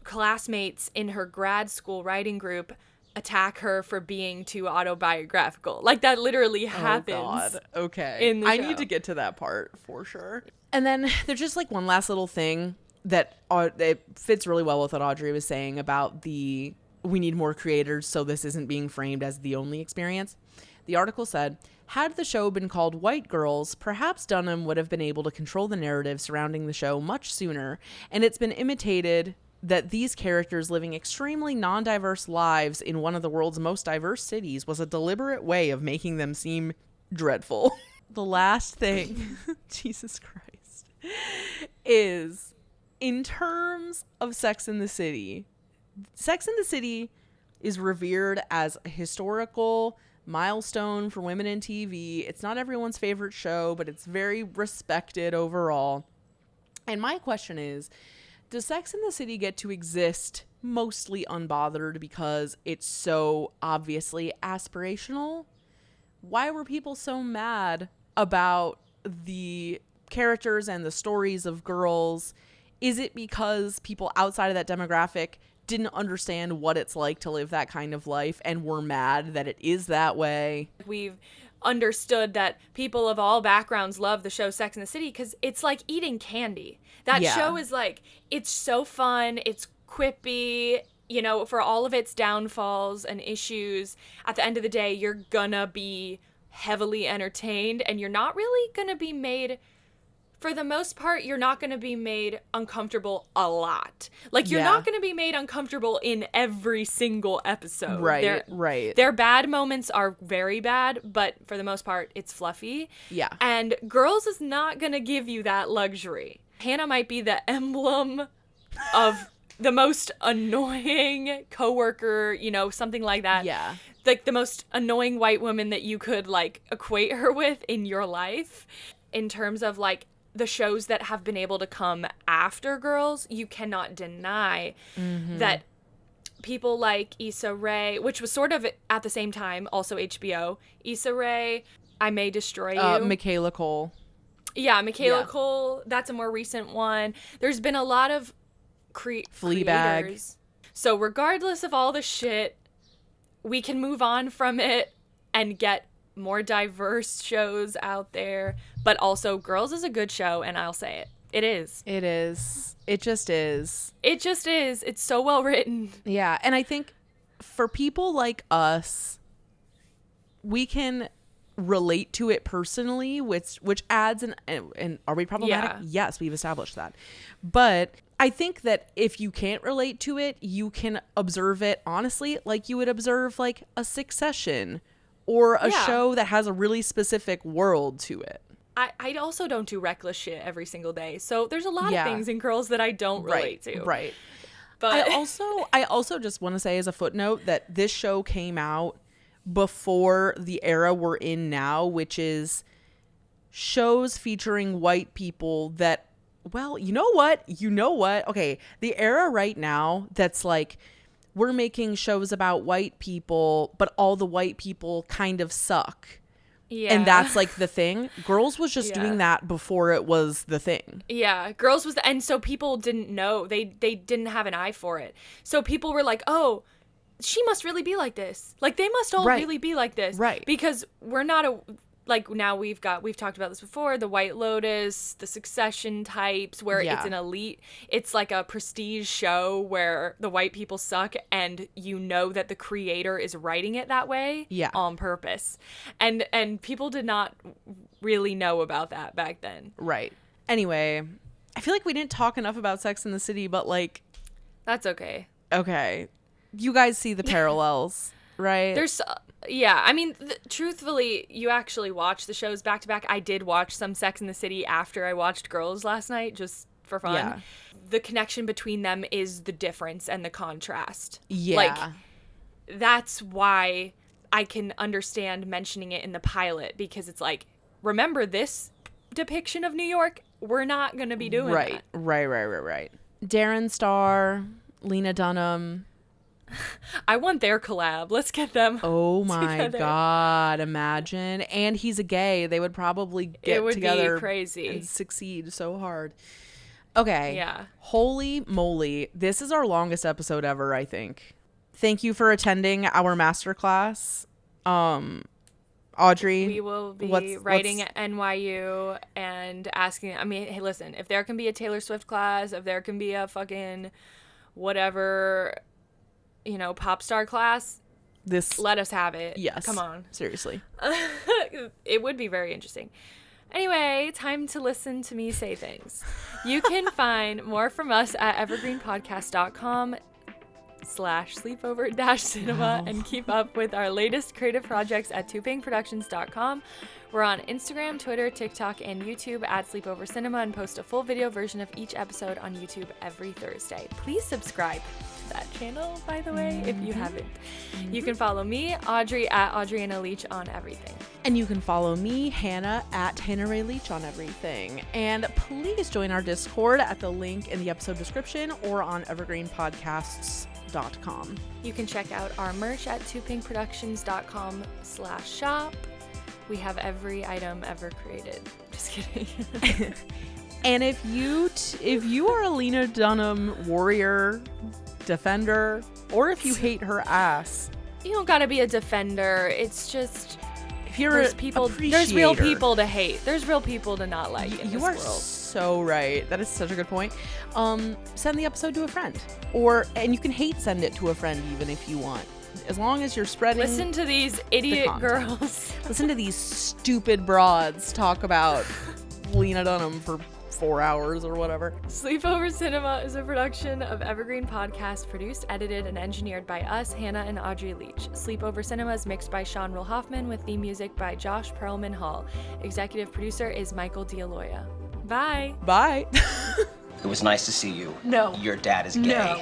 classmates in her grad school writing group attack her for being too autobiographical. Like that literally happens. Oh God. Okay. In the I show. need to get to that part for sure. And then there's just like one last little thing that it fits really well with what Audrey was saying about we need more creators so this isn't being framed as the only experience. The article said, had the show been called White Girls, perhaps Dunham would have been able to control the narrative surrounding the show much sooner, and it's been imitated that these characters living extremely non-diverse lives in one of the world's most diverse cities was a deliberate way of making them seem dreadful. The last thing, Jesus Christ, is in terms of Sex and the City is revered as a historical milestone for women in TV. It's not everyone's favorite show, but it's very respected overall. And my question is, does Sex and the City get to exist mostly unbothered because it's so obviously aspirational? Why were people so mad about the characters and the stories of girls? Is it because people outside of that demographic didn't understand what it's like to live that kind of life and were mad that it is that way? We've understood that people of all backgrounds love the show Sex and the City because it's like eating candy. That show is like, it's so fun, it's quippy, you know, for all of its downfalls and issues, at the end of the day, you're gonna be heavily entertained, and you're not really gonna be made, for the most part, you're not gonna be made uncomfortable a lot. Like, you're not gonna be made uncomfortable in every single episode. Right. Their bad moments are very bad, but for the most part, it's fluffy. Yeah. And Girls is not gonna give you that luxury. Hannah might be the emblem of the most annoying coworker, you know, something like that. Yeah. Like the most annoying white woman that you could like equate her with in your life. In terms of like the shows that have been able to come after Girls, you cannot deny that people like Issa Rae, which was sort of at the same time, also HBO, Issa Rae, I May Destroy You. Michaela Cole. Yeah, Michaela Cole, that's a more recent one. There's been a lot of Fleabag. creators. So regardless of all the shit, we can move on from it and get more diverse shows out there. But also, Girls is a good show, and I'll say it. It is. It is. It just is. It just is. It's so well written. Yeah, and I think for people like us, we can relate to it personally, which adds and are we problematic? Yeah. Yes, we've established that. But I think that if you can't relate to it, you can observe it honestly, like you would observe like a Succession or a show that has a really specific world to it. I also don't do reckless shit every single day. So there's a lot of things in Girls that I don't relate to. Right. But I also just want to say as a footnote that this show came out before the era we're in now, which is shows featuring white people that, well, you know what? Okay, the era right now that's like, we're making shows about white people, but all the white people kind of suck. Yeah. And that's like the thing. Girls was just doing that before it was the thing. Yeah, Girls was and so people didn't know. They didn't have an eye for it. So people were like, "Oh, she must really be like this. Like they must all really be like this." Right. Because we're not like now we've talked about this before, the White Lotus, the Succession types where it's an elite, it's like a prestige show where the white people suck and you know that the creator is writing it that way on purpose. And people did not really know about that back then. Right. Anyway, I feel like we didn't talk enough about Sex and the City, but like that's okay. Okay. You guys see the parallels, right? There's I mean, truthfully, you actually watch the shows back to back. I did watch some Sex and the City after I watched Girls last night, just for fun. Yeah. The connection between them is the difference and the contrast. Yeah. Like, that's why I can understand mentioning it in the pilot, because it's like, remember this depiction of New York? We're not going to be doing that. Right. Darren Star, Lena Dunham. I want their collab. Let's get them. Oh my God, imagine. And he's a gay. They would probably get together be crazy and succeed so hard. Okay. Yeah. Holy moly. This is our longest episode ever, I think. Thank you for attending our masterclass. Audrey, we will be writing at NYU and asking, I mean, hey, listen, if there can be a Taylor Swift class, if there can be a fucking whatever, pop star class, let us have it. Yes. Come on. Seriously. It would be very interesting. Anyway, time to listen to me say things. You can find more from us at evergreenpodcast.com/sleepover-cinema and keep up with our latest creative projects at tupingproductions.com. We're on Instagram, Twitter, TikTok, and YouTube at Sleepover Cinema and post a full video version of each episode on YouTube every Thursday. Please subscribe to that channel, by the way, if you haven't. You can follow me, Audrey, at Audriana Leach on everything. And you can follow me, Hannah, at Hannah Ray Leach on everything. And please join our Discord at the link in the episode description or on evergreenpodcasts.com. You can check out our merch at tupingproductions.com/shop. We have every item ever created. Just kidding. And if you are a Lena Dunham warrior, defender, or if you hate her ass, you don't gotta be a defender. It's just if you're there's real people to hate. There's real people to not like in this world. You are so right. That is such a good point. Send the episode to a friend, and you can send it to a friend even if you want. As long as you're spreading. Listen to these idiot girls. Listen to these stupid broads talk about Lena Dunham for 4 hours or whatever. Sleepover Cinema is a production of Evergreen Podcast, produced, edited, and engineered by us, Hannah and Audrey Leach. Sleepover Cinema is mixed by Sean Will Hoffman with theme music by Josh Perlman Hall. Executive producer is Michael D'Aloia. Bye. Bye. It was nice to see you. No. Your dad is gay. No.